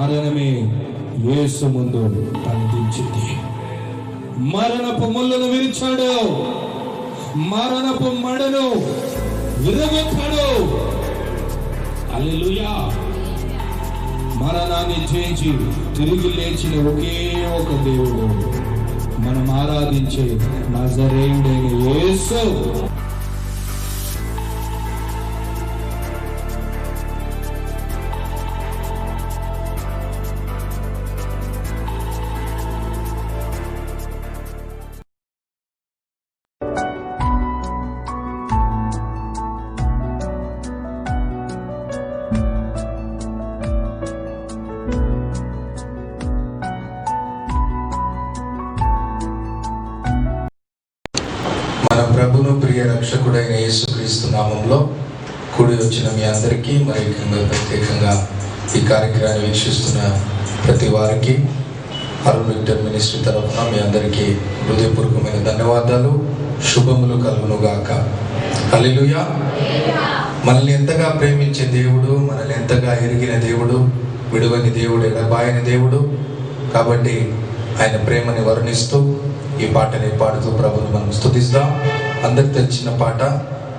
మరణమే యేసు ముందు కనిపించింది. మరణపు ముళ్ళను విరిచాడు, మరణపు మడను విరగొట్టాడు. హల్లెలూయా. మరణాన్ని జయించి తిరిగి లేచిన ఒకే ఒక దేవుడు మనం ఆరాధించే నజరేయుడైన యేసు. మన ప్రభును ప్రియ రక్షకుడైన యేసుక్రీస్తు నామంలో కూడి వచ్చిన మీ అందరికీ, మరి ప్రత్యేకంగా ఈ కార్యక్రమాన్ని వీక్షిస్తున్న ప్రతి వారికి అరుణ్ విక్టర్ మినిస్ట్రీ తరఫున మీ అందరికీ హృదయపూర్వకమైన ధన్యవాదాలు, శుభములు కలుగును గాక. హల్లెలూయా. మనల్ని ఎంతగా ప్రేమించే దేవుడు, మనల్ని ఎంతగా ఎరిగిన దేవుడు, విడువని దేవుడు, ఎడబాయని దేవుడు. కాబట్టి ఆయన ప్రేమని వర్ణిస్తూ ఈ పాటని పాడుతూ ప్రభుని మనం స్తుతిస్తాం. అందరికి తెలిసిన పాట,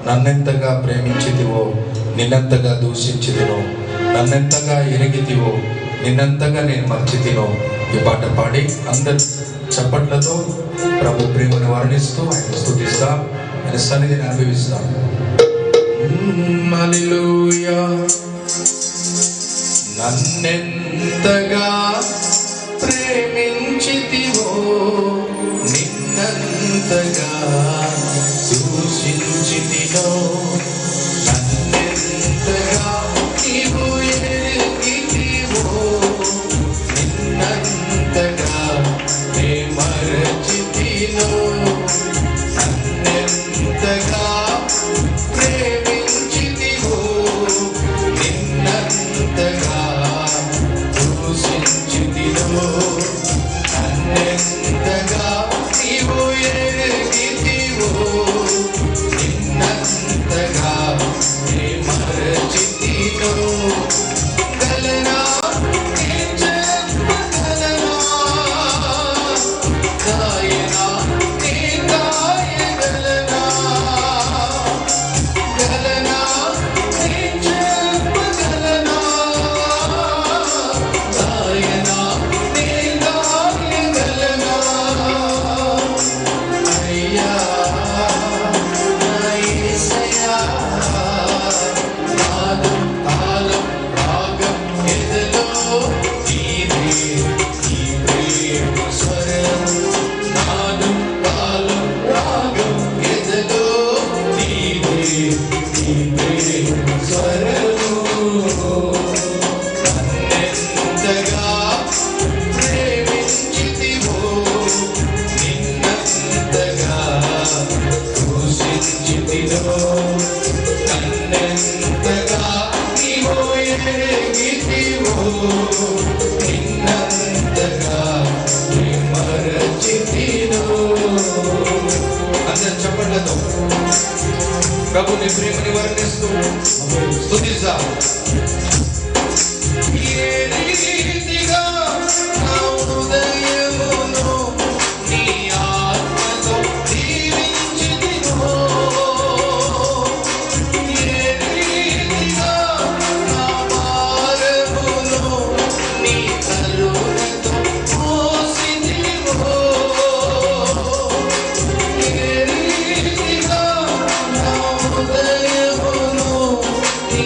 నన్నెంతగా ప్రేమించితివో నిన్నెంతగా దూషించితినో, నన్నెంతగా ఎరిగితివో నిన్నంతగా నేను మర్చితినో. ఈ పాట పాడి అందరు చప్పట్లతో ప్రభు ప్రేమని వర్ణిస్తూ ఆయన స్తుతిస్తాం, ఆయన సన్నిధిని అనుభవిస్తాం. హల్లెలూయా. నన్నెంతగా ప్రేమించితివో నిన్నంతగా దూషించితినో, నన్నెంతగా నీవు ఎరిగితివో నిన్నంతగా నే మరచితినో, నన్నెంతగా ప్రేమించితివో నిన్నంతగా దూషించితినో, నన్నెంతగా నీవు ఎరిగితివో నిన్నంతగా నే మరచితినో. గలనా నే చెప్పగలనా, గాయనా నే గాయగలనా, గలనా నే చెప్పగలనా, గాయనా నే గాయగలనా. అయ్యా నా యేసయ్యా, నాదం తాళం రాగం ఎదలో నీదే, నీ ప్రేమ స్వరం. నాదం తాళం రాగం ఎదలో నీదే, నీ ప్రేమ స్వరం. నన్నెంతగా ప్రేమించితివో నిన్నంతగా దూషించితినో, నన్నెంతగా నీవు ఎరిగితివో నిన్నంతగా నే మరచితినో. అందరి చప్పట్లతో ప్రభుని ప్రేమని వర్ణిస్తూ స్తుతిద్దాం. ఏ రీతిగా నా హృదయమును నీ ఆత్మతో దీవించితివో, ఏ రీతిగా నా భారమును నీ కరుణతో మోసితివో, ఏ రీతిగా నా హృదయమును నీ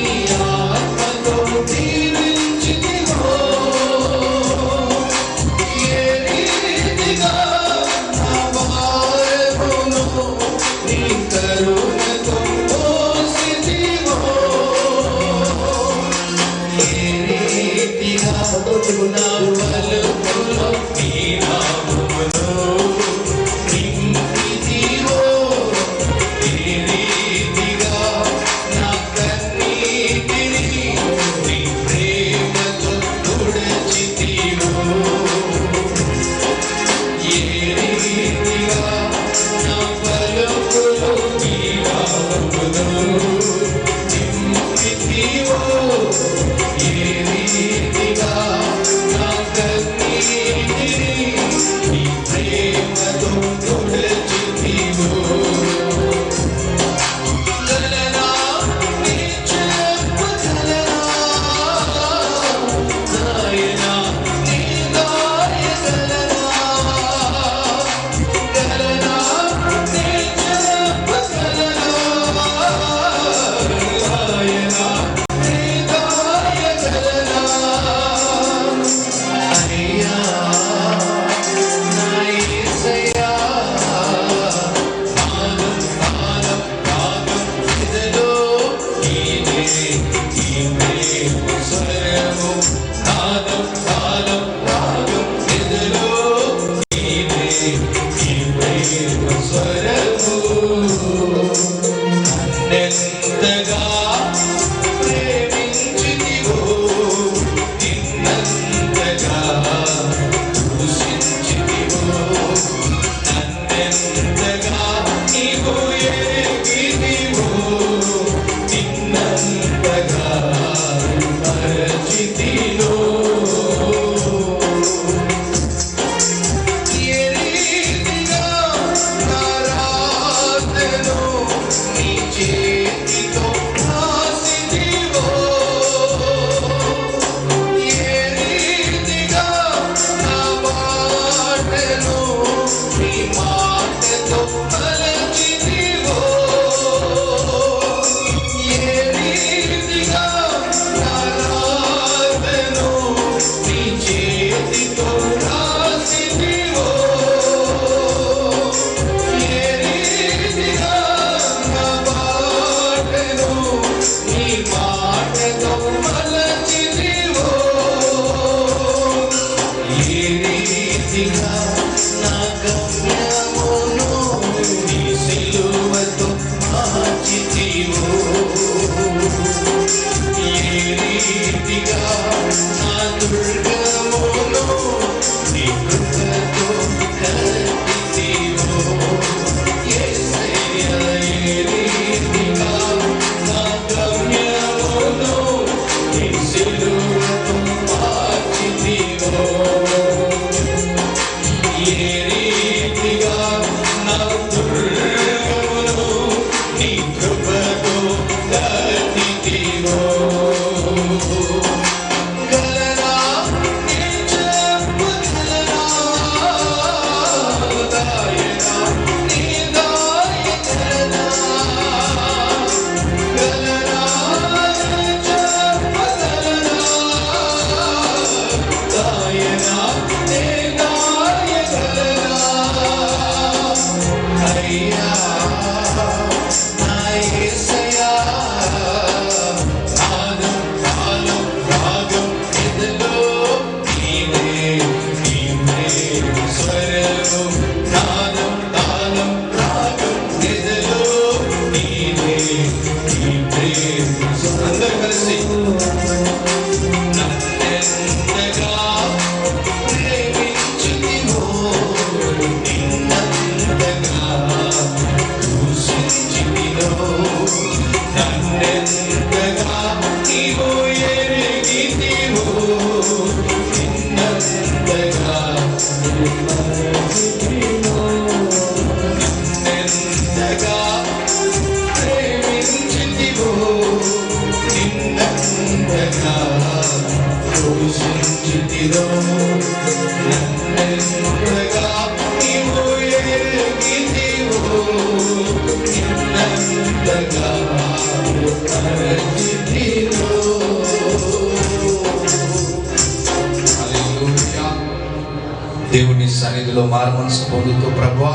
దేవుని సన్నిధిలో మారుమనసు పొందుతూ, ప్రభువా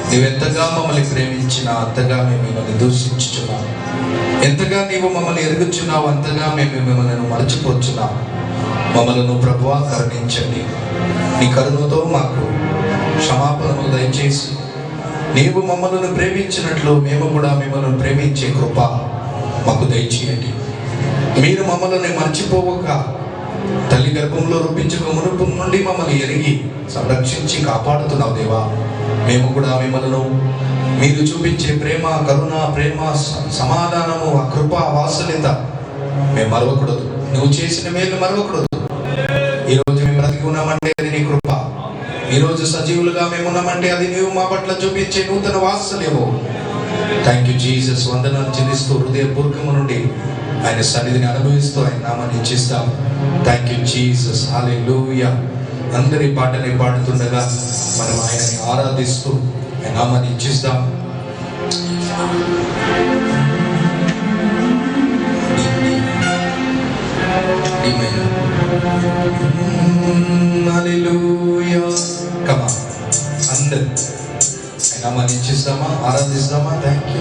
నీవెంతగా మమ్మల్ని ప్రేమించిన అంతగా మేము మిమ్మల్ని దూషించుచున్నాం, ఎంతగా నీవు మమ్మల్ని ఎరుగుచున్నావు అంతగా మేము మిమ్మల్ని మరచిపోచున్నాం. మమ్మలను ప్రభువా కరుణించండి. నీ కరుణతో మాకు క్షమాపణను దయచేసి నీవు మమ్మల్ని ప్రేమించినట్లు మేము కూడా మిమ్మల్ని ప్రేమించే కృప మాకు దయచేయండి. మీరు మమ్మల్ని మర్చిపోవక తల్లి గర్భంలో రూపించక మునుపు నుండి మమ్మల్ని ఎరిగి సంరక్షించి కాపాడుతున్నావు దేవా. మేము కూడా మిమ్మల్ని మీరు చూపించే ప్రేమ, కరుణ, ప్రేమ, సమాధానము, ఆ కృప, వాత్సల్యత మేము మరవకూడదు. నువ్వు చేసిన మేలు మరవకూడదు. ఈరోజు మేము బ్రతికి ఉన్నామంటే అది నీ కృప. ఈరోజు సజీవులుగా మేము ఉన్నామంటే అది నీవు మా పట్ల చూపించే నూతన వాత్సల్యము. Thank you Jesus. వందనాలు చెల్లిస్తూ హృదయపూర్వకము నుండి ఆయన సన్నిధిని అనుభవిస్తూ ఆయన నామాన్ని ఇచ్చిస్తాం. Thank you Jesus. హల్లెలూయా. అందరి పాటని పాడుతుండగా మనం ఆయనని ఆరాధిస్తూ ఆయన నామాన్ని ఇచ్చిస్తాం. హల్లెలూయా. కమ్ ఆన్ అందరూ ఆయన నామాన్ని ఇచ్చిస్తామా, ఆరాధిస్తామా? థ్యాంక్ యూ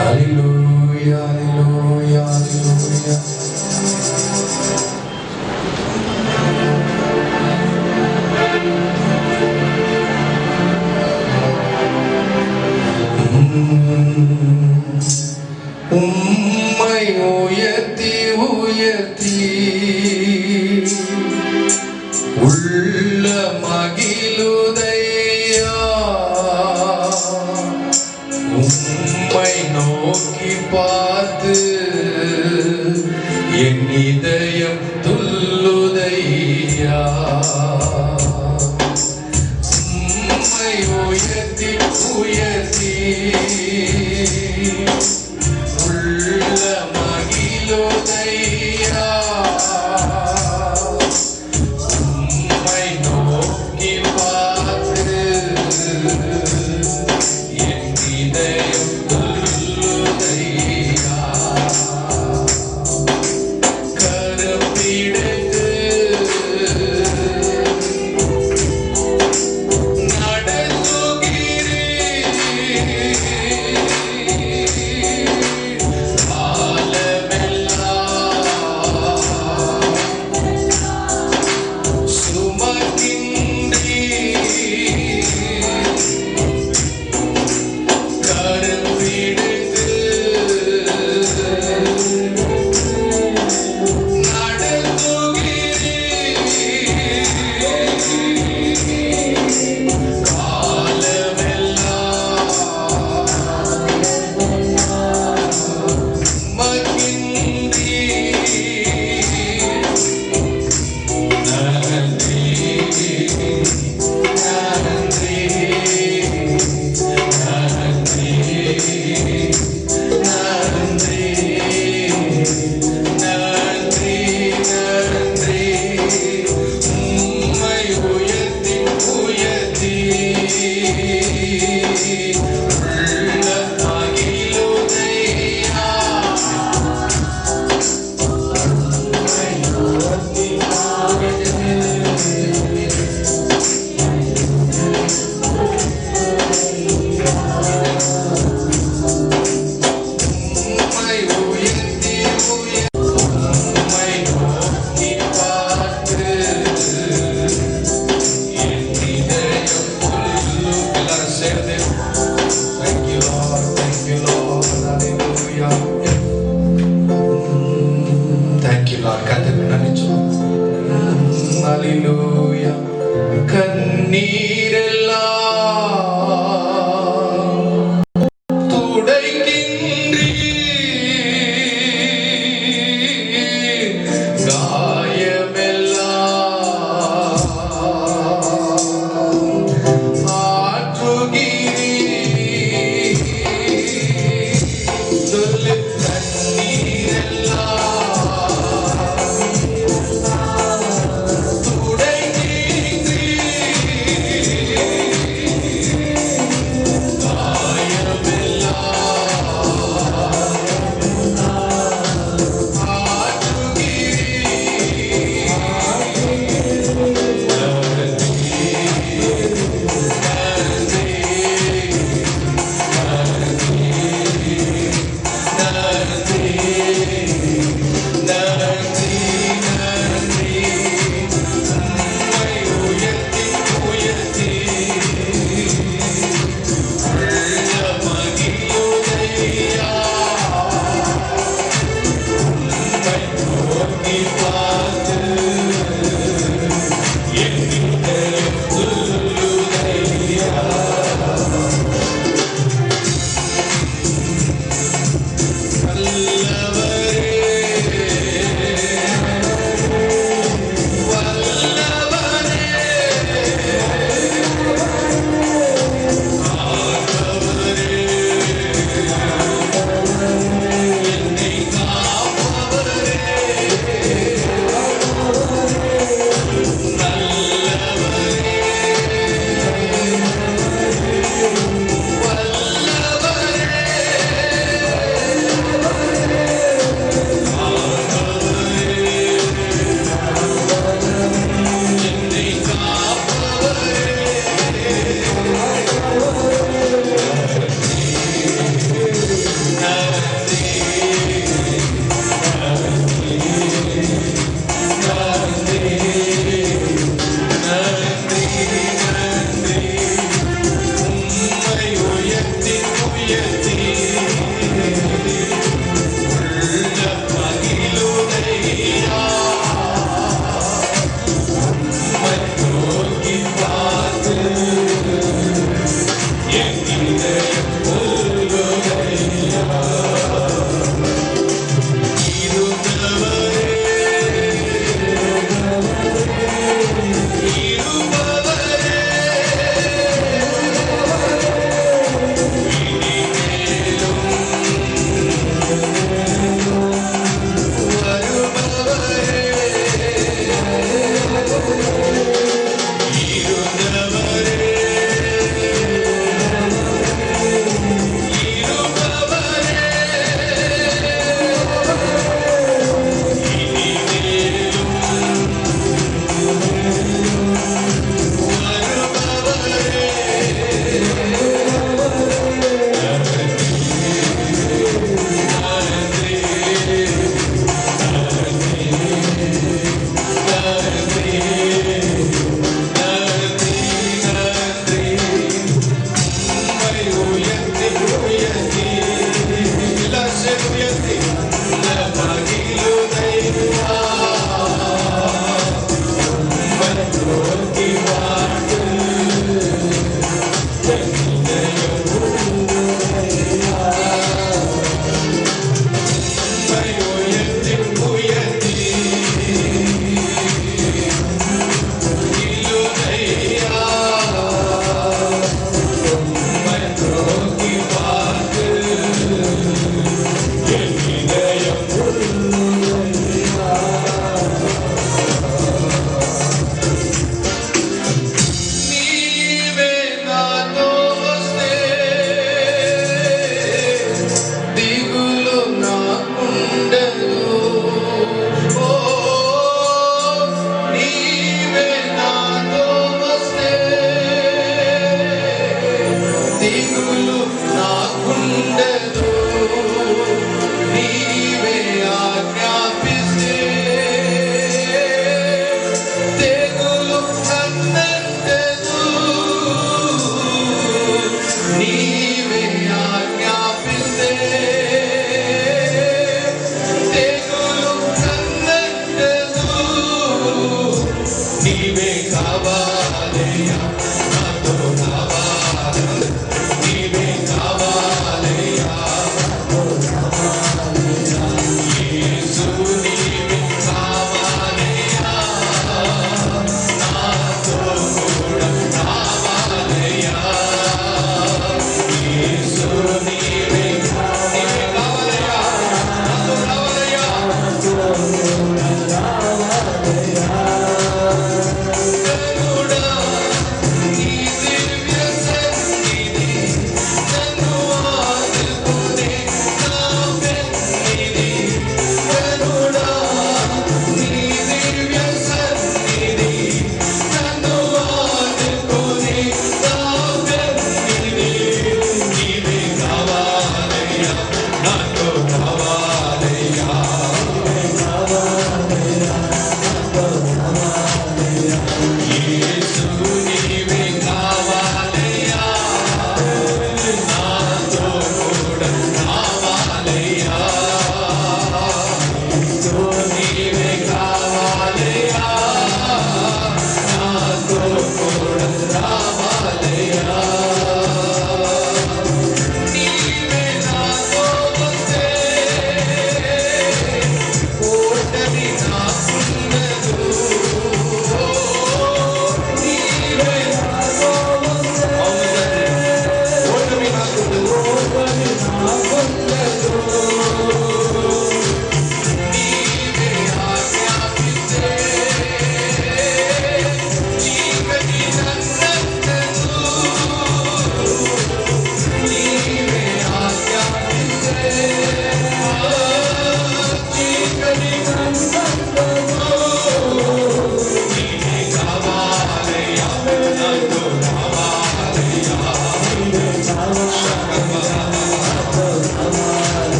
హల్లెలూయా, హల్లెలూయా, హల్లెలూయా. உம்மை உயர்த்தி உயர்த்தி உள்ள மகிழுதையா, நோக்கி பார்த்து என் இதயம் துள்ளுதையா. உம்மை உயர்த்தி உயர்த்தி உள்ள மகிழுதையா. உம்மை நோக்கி பார்த்து என் இதயம் துள்ளுதையா. கரம் பிடித்து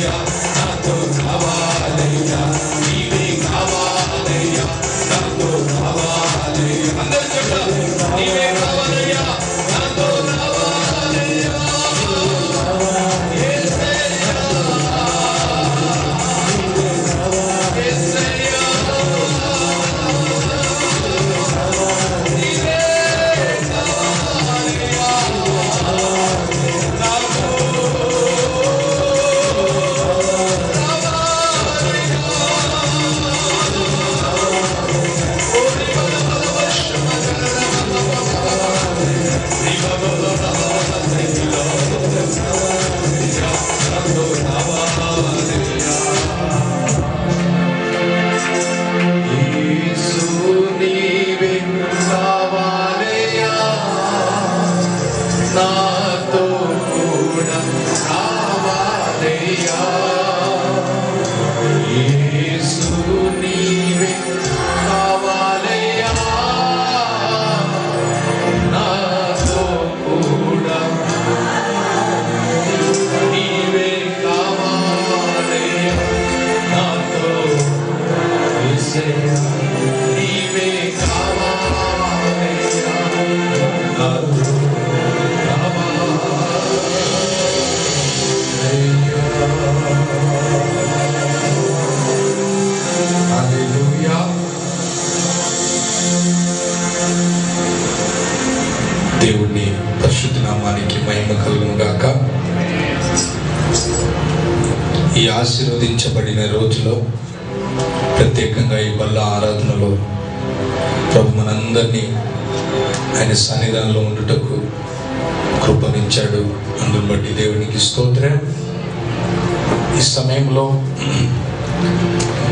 కావాలయ్యా, నాతో రావాలయ్యా, నీవే కావాలయ్యా, నాతో రావాలయ్యా. అందరూ చెప్పండి, నీవే కావాలయ్యా, నాతో రావాలయ్యా. యేసయ్యా, యేసయ్యా, నీవే కావాలయ్యా, నాతో యేసు నీవే కావాలయ్యా, నాతో కూడా రావాలయ్యా. యేసు నీవే కావాలయ్యా, నాతో కూడా నీవే కావాలయ్యా, నాతో యేసయ్యా, నీవే కావాలయ్యా, నాతో హల్లెలూయా. దేవుని పరిశుద్ధ నామానికి మహిమ కలుగును గాక. ఈ ఆశీర్వదించబడిన రోజులో ప్రత్యేకంగా ఈ బల్ల ఆరాధనలో ప్రభు మనందరినీ ఆయన సన్నిధానంలో ఉండుటకు కృపనిచ్చాడు. అందుని బట్టి దేవునికి స్తోత్రం. ఈ సమయంలో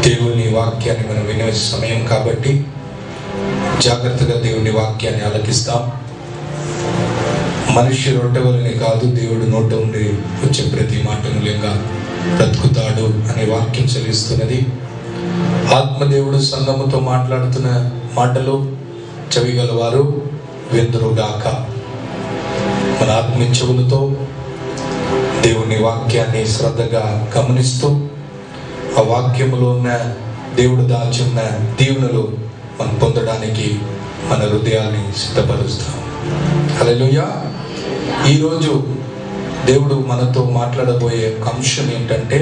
దేవుని వాక్యాన్ని మనం వినే సమయం కాబట్టి జాగ్రత్తగా దేవుని వాక్యాన్ని ఆలకిస్తాం. మనిషి రొట్టె వలనే కాదు, దేవుడు నోట ఉండి వచ్చే ప్రతి మాట మూలంగా బ్రతుకుతాడు అనే వాక్యం చెల్లిస్తున్నది. ఆత్మదేవుడు సంఘముతో మాట్లాడుతున్న మాటలు చెవిగలవారు విందురుగాక. మన ఆత్మ చెవులతో దేవుని వాక్యాన్ని శ్రద్ధగా గమనిస్తూ ఆ వాక్యములో ఉన్న దేవుడు దాచి ఉన్న దీవెనలు మనం పొందడానికి మన హృదయాన్ని సిద్ధపరుస్తాం. హల్లెలూయా. ఈరోజు దేవుడు మనతో మాట్లాడబోయే ఒక అంశం ఏంటంటే,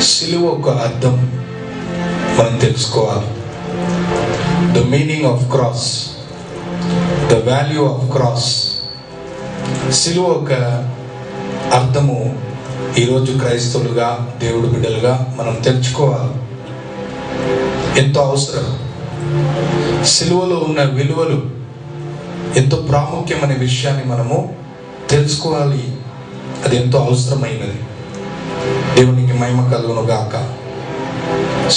సిలువ ఒక అర్థం మనం తెలుసుకోవాలి. The meaning of cross, the value of cross. సిలువ ఒక అర్థము ఈరోజు క్రైస్తవులుగా, దేవుడు బిడ్డలుగా మనం తెలుసుకోవాలి. ఎంతో అవసరం. సిలువలో ఉన్న విలువలు ఎంతో ప్రాముఖ్యమనే విషయాన్ని మనము తెలుసుకోవాలి. అది ఎంతో అవసరమైనది. దేవునికి మహిమ కలుగును గాక.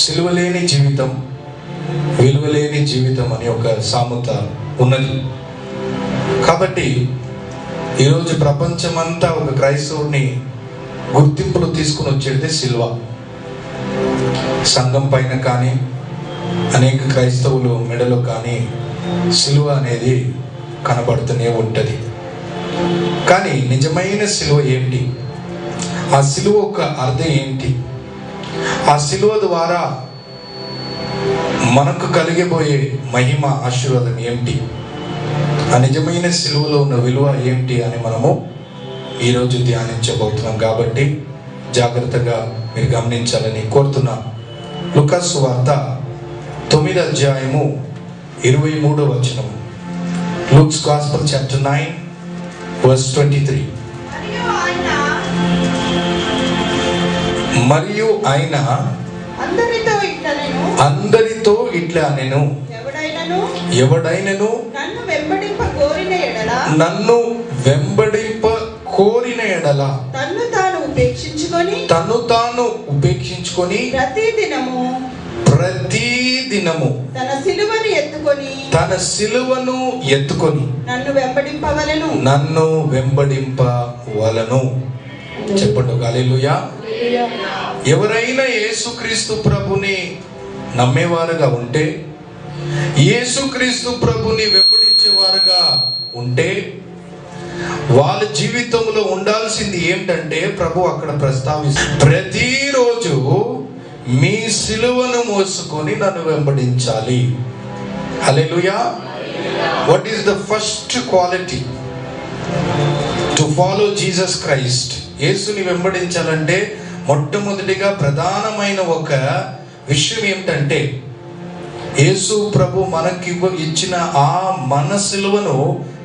సిలువ లేని జీవితం, విలువలేని జీవితం అనే ఒక సామెత ఉన్నది. కాబట్టి ఈరోజు ప్రపంచమంతా ఒక క్రైస్తవుడిని గుర్తింపులు తీసుకుని వచ్చేది సిలువ. సంఘం పైన కానీ, అనేక క్రైస్తవులు మెడలో కానీ సిలువ అనేది కనబడుతూనే ఉంటుంది. కానీ నిజమైన సిలువ ఏంటి? ఆ సిలువ ఒక అర్థం ఏంటి? ఆ సిలువ ద్వారా మనకు కలిగిపోయే మహిమ, ఆశీర్వాదం ఏంటి? ఆ నిజమైన సిలువలో ఉన్న విలువ ఏంటి అని మనము ఈరోజు ధ్యానించబోతున్నాం. కాబట్టి జాగ్రత్తగా మీరు గమనించాలని కోరుతున్నాం. లూకాసు వార్త 9వ అధ్యాయము 23వ వచనము. Luke's gospel chapter 9 verse 23. మరియు ఆయన అందరితో ఇట్లా నేను, ఎవడైనను నన్ను వెంబడింప కోరిన ఎడల తన్ను తాను ఉపేక్షించుకొని ప్రతి దినము తన సిలువను ఎత్తుకొని నన్ను వెంబడింపవలెను. చెప్పండి హల్లెలూయా. ఎవరైనా యేసుక్రీస్తు ప్రభుని నమ్మేవారుగా ఉంటే, యేసుక్రీస్తు ప్రభుని వెంబడించేవారుగా ఉంటే, వాళ్ళ జీవితంలో ఉండాల్సింది ఏంటంటే ప్రభు అక్కడ ప్రస్తావిస్తుంది, ప్రతిరోజు మీ సిలువను మోసుకొని నన్ను వెంబడించాలి. Hallelujah. What is the first quality to follow Jesus Christ? యేసుని వెంబడించాలంటే మొట్టమొదటిగా ప్రధానమైన ఒక విషయం ఏమిటంటే, యేసు ప్రభు మనకి ఇచ్చిన ఆ మన సిలువను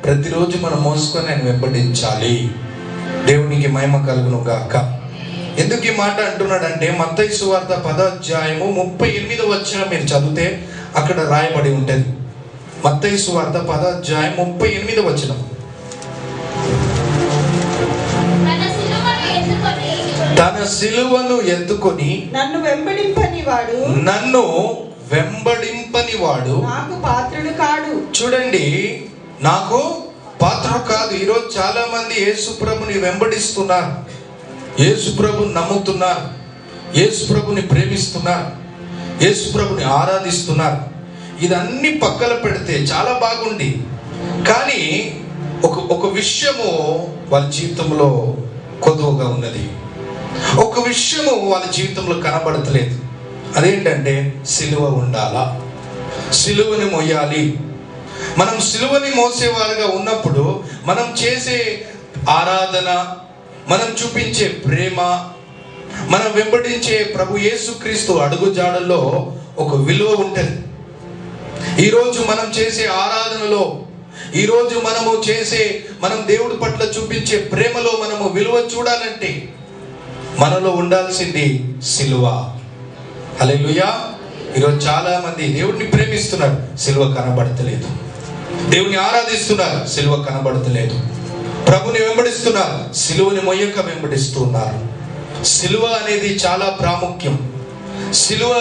ప్రతిరోజు మనం మోసుకొని ఆయన వెంబడించాలి. దేవునికి మహిమ కలుగును గాక. ఎందుకు ఈ మాట అంటున్నాడంటే, మత్తయి సువార్త 10వ అధ్యాయము 38వ వచనం మీరు చదివితే అక్కడ రాయబడి ఉంటుంది. మత్తయి సువార్త 10వ అధ్యాయం 38వ వచనం. తన సిలువను ఎత్తుకొని నన్ను వెంబడింపని వాడు నాకు పాత్రుడు కాడు. చూడండి, నాకు పాత్రుడు కాదు. ఈరోజు చాలా మంది యేసు ప్రభుని వెంబడిస్తున్నారు, యేసు ప్రభుని నమ్ముతున్నారు, యేసు ప్రభుని ప్రేమిస్తున్నారు, యేసు ప్రభుని ఆరాధిస్తున్నారు. ఇదన్నీ పక్కన పెడితే చాలా బాగుంది, కానీ ఒక విషయము వాళ్ళ జీవితంలో కొదువుగా ఉన్నది. ఒక విషయము వాళ్ళ జీవితంలో కనబడతలేదు. అదేంటంటే సిలువ ఉండాలా, సిలువని మోయాలి. మనం సిలువని మోసేవారుగా ఉన్నప్పుడు మనం చేసే ఆరాధన, మనం చూపించే ప్రేమ, మనం వెంబడించే ప్రభు యేసుక్రీస్తు అడుగుజాడల్లో ఒక విలువ ఉంటుంది. ఈరోజు మనం చేసే ఆరాధనలో, ఈరోజు మనం దేవుడి పట్ల చూపించే ప్రేమలో మనము విలువ చూడాలంటే మనలో ఉండాల్సింది సిలువ. హల్లెలూయా. ఈరోజు చాలా మంది దేవుడిని ప్రేమిస్తున్నారు, సిలువ కనబడతలేదు. దేవుని ఆరాధిస్తున్నారు, సిలువ కనబడతలేదు. ప్రభుని వెంబడిస్తున్నారు, సిలువని మొయ్యక వెంబడిస్తున్నారు. సిలువ అనేది చాలా ప్రాముఖ్యం. సిలువ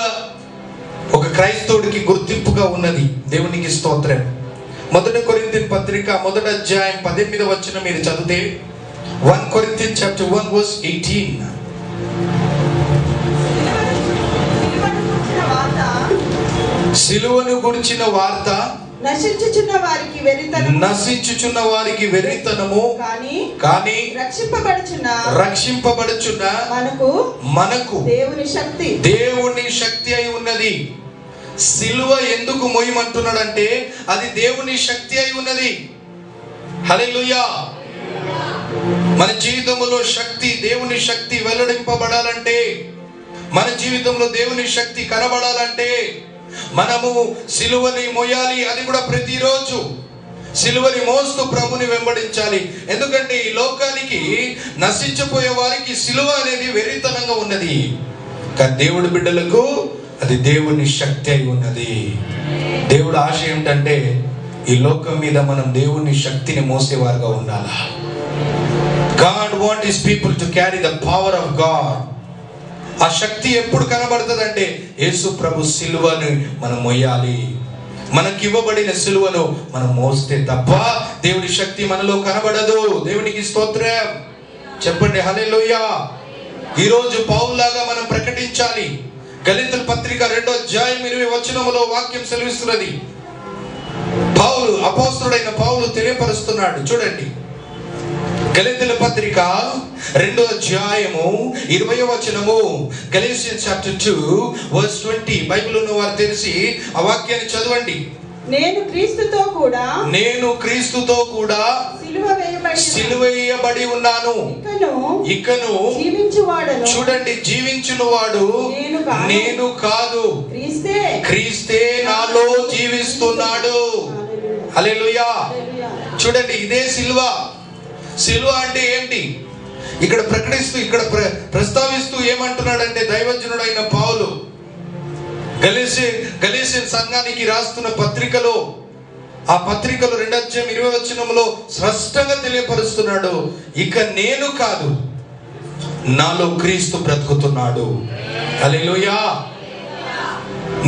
ఒక క్రైస్తవుడికి గుర్తింపుగా ఉన్నది. దేవునికి స్తోత్రం. 1 కొరింథీయుల పత్రిక 1వ అధ్యాయం 18వ వచనం మీరు చదివితే 1 Corinthians chapter 1 verse 18. సిలువను గురించిన వార్త నశించుచున్న వారికి వెరితనము, కానీ రక్షింపబడుచున్న మనకు దేవుని శక్తి అయి ఉన్నది. సిలువ ఎందుకు మోయమంటున్నాడంటే అది దేవుని శక్తి అయి ఉన్నది. హల్లెలూయా. మన జీవితంలో శక్తి, దేవుని శక్తి వెల్లడింపబడాలంటే, మన జీవితంలో దేవుని శక్తి కనబడాలంటే మనము సిలువని మోయాలి. అది కూడా ప్రతిరోజు సిలువని మోస్తూ ప్రభుని వెంబడించాలి. ఎందుకంటే ఈ లోకానికి నశించిపోయే వారికి సిలువ అనేది వెరితనంగా ఉన్నది, కానీ దేవుడి బిడ్డలకు అది దేవుని శక్తి అయి ఉన్నది. దేవుడు ఆశ ఏమిటంటే ఈ లోకం మీద మనం దేవుని శక్తిని మోసేవారుగా ఉండాలా. God wants his people to carry the power of God. ఆ శక్తి ఎప్పుడు కనబడుతుందంటే యేసు ప్రభు సిలువను మనం మోయాలి. మనకి ఇవ్వబడిన సిలువను మనం మోస్తే తప్ప దేవుని శక్తి మనలో కనబడదు. దేవునికి స్తోత్రం చెప్పండి. హల్లెలూయా. ఈరోజు పౌలులాగా మనం ప్రకటించాలి. గళితీయుల పత్రిక 2వ అధ్యాయం 20వ వచనములో వాక్యం సెలవిస్తున్నది. పౌలు, అపోస్తలుడైన పౌలు తెలియపరుస్తున్నాడు. చూడండి, గళితీయుల పత్రిక 2వ అధ్యాయము 20వ వచనము, గలేషియన్స్ చాప్టర్ 2 వర్స్ 20. బైబిల్ ఉన్న వారు తెలిసి ఆ వాక్యాన్ని చదవండి. నేను క్రీస్తుతో కూడా సిలువ వేయబడి ఉన్నాను. ఇకను చూడండి, జీవించువాడు నేను కాదు, క్రీస్తే నాలో జీవిస్తున్నాడు. హల్లెలూయా. చూడండి, ఇదే సిలువ. సిలువ అంటే ఏంటి? ఇక్కడ ప్రకటిస్తూ, ఇక్కడ ప్రస్తావిస్తూ ఏమంటున్నాడంటే దైవజనుడైన పౌలు గలేషియన్ సంఘానికి రాస్తున్న పత్రికలో, ఆ పత్రికలో 2వ అధ్యాయం 20వ వచనంలో స్పష్టంగా తెలియపరుస్తున్నాడు, ఇక నేను కాదు, నాలో క్రీస్తు బ్రతుకుతున్నాడు. హల్లెలూయా.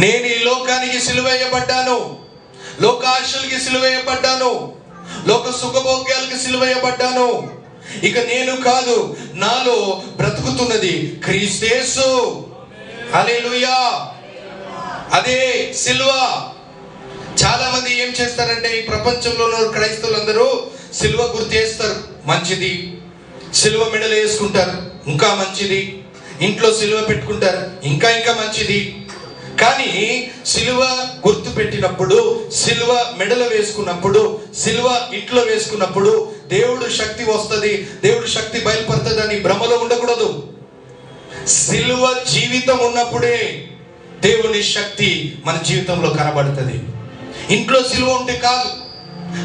నేను ఈ లోకానికి సిలువేయబడ్డాను, లోకాశలకి సిలువేయబడ్డాను, లోక సుఖభోగ్యాలకు సిలువేయబడ్డాను. ఇక నేను కాదు, నాలో బ్రతుకుతున్నది క్రీస్తు. హల్లెలూయా. అదే సిలువ. చాలా మంది ఏం చేస్తారంటే ఈ ప్రపంచంలో క్రైస్తవులందరూ సిలువ గుర్తు వేస్తారు, మంచిది. సిలువ మెడలు వేసుకుంటారు, ఇంకా మంచిది. ఇంట్లో సిలువ పెట్టుకుంటారు, ఇంకా ఇంకా మంచిది. కానీ సిలువ గుర్తు పెట్టినప్పుడు, సిలువ మెడలో వేసుకున్నప్పుడు, సిలువ ఇంట్లో వేసుకున్నప్పుడు దేవుడు శక్తి వస్తుంది, దేవుడు శక్తి బయలుపడుతుంది అని భ్రమలో ఉండకూడదు. సిలువ జీవితం ఉన్నప్పుడే దేవుని శక్తి మన జీవితంలో కనబడుతుంది. ఇంట్లో సిలువ ఉంటే కాదు,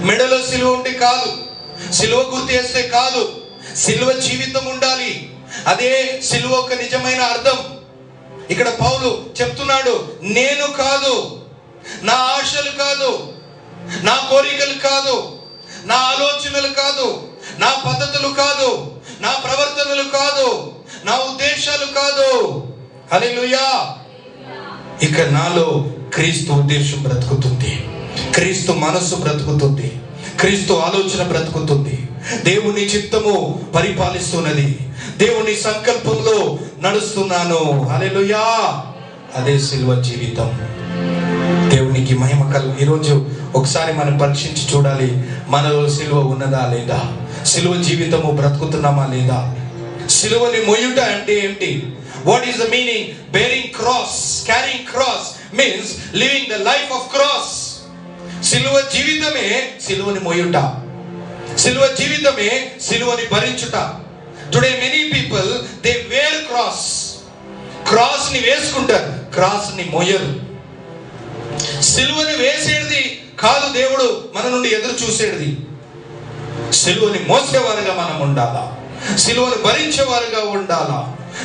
మెడలో సిలువ ఉంటే కాదు, సిలువ గుర్తు వేస్తే కాదు. సిలువ జీవితం ఉండాలి. అదే సిలువ ఒక నిజమైన అర్థం. ఇక్కడ పౌలు చెప్తున్నాడు, నేను కాదు, నా ఆశలు కాదు, నా కోరికలు కాదు, నా ఆలోచనలు కాదు, నా పద్ధతులు కాదు, నా ప్రవర్తనలు కాదు, నా ఉద్దేశాలు కాదు. హల్లెలూయా. ఇక నాలో క్రీస్తు ఉద్దేశం బ్రతుకుతుంది, క్రీస్తు మనస్సు బ్రతుకుతుంది, క్రీస్తు ఆలోచన బ్రతుకుతుంది. దేవుని చిత్తము పరిపాలిస్తున్నది, దేవుని సంకల్పంలో నడుస్తున్నాను. హల్లెలూయా. అదే సిలువ జీవితం. దేవునికి మహిమ కలుగు. ఈరోజు ఒకసారి మనం పరీక్షించి చూడాలి, మనలో సిలువ ఉన్నదా లేదా, సిలువ జీవితము బ్రతుకుతున్నామా లేదా. సిలువని మోయుట అంటే ఏంటి? What is the meaning? Bearing cross, carrying cross means living the life of cross. సిలువ జీవితమే సిలువని మోయుట, సిలువ జీవితమే సిలువని భరించుట. Today many people they wear cross, cross ని వేసుకుంటారు, క్రాస్ ని మోయరు. సిలువని వేసేది కాదు దేవుడు మన నుండి ఎదురు చూసేది. సిలువని మోసేవారుగా మనం ఉండాలా, సిలువను భరించేవారుగా ఉండాలా,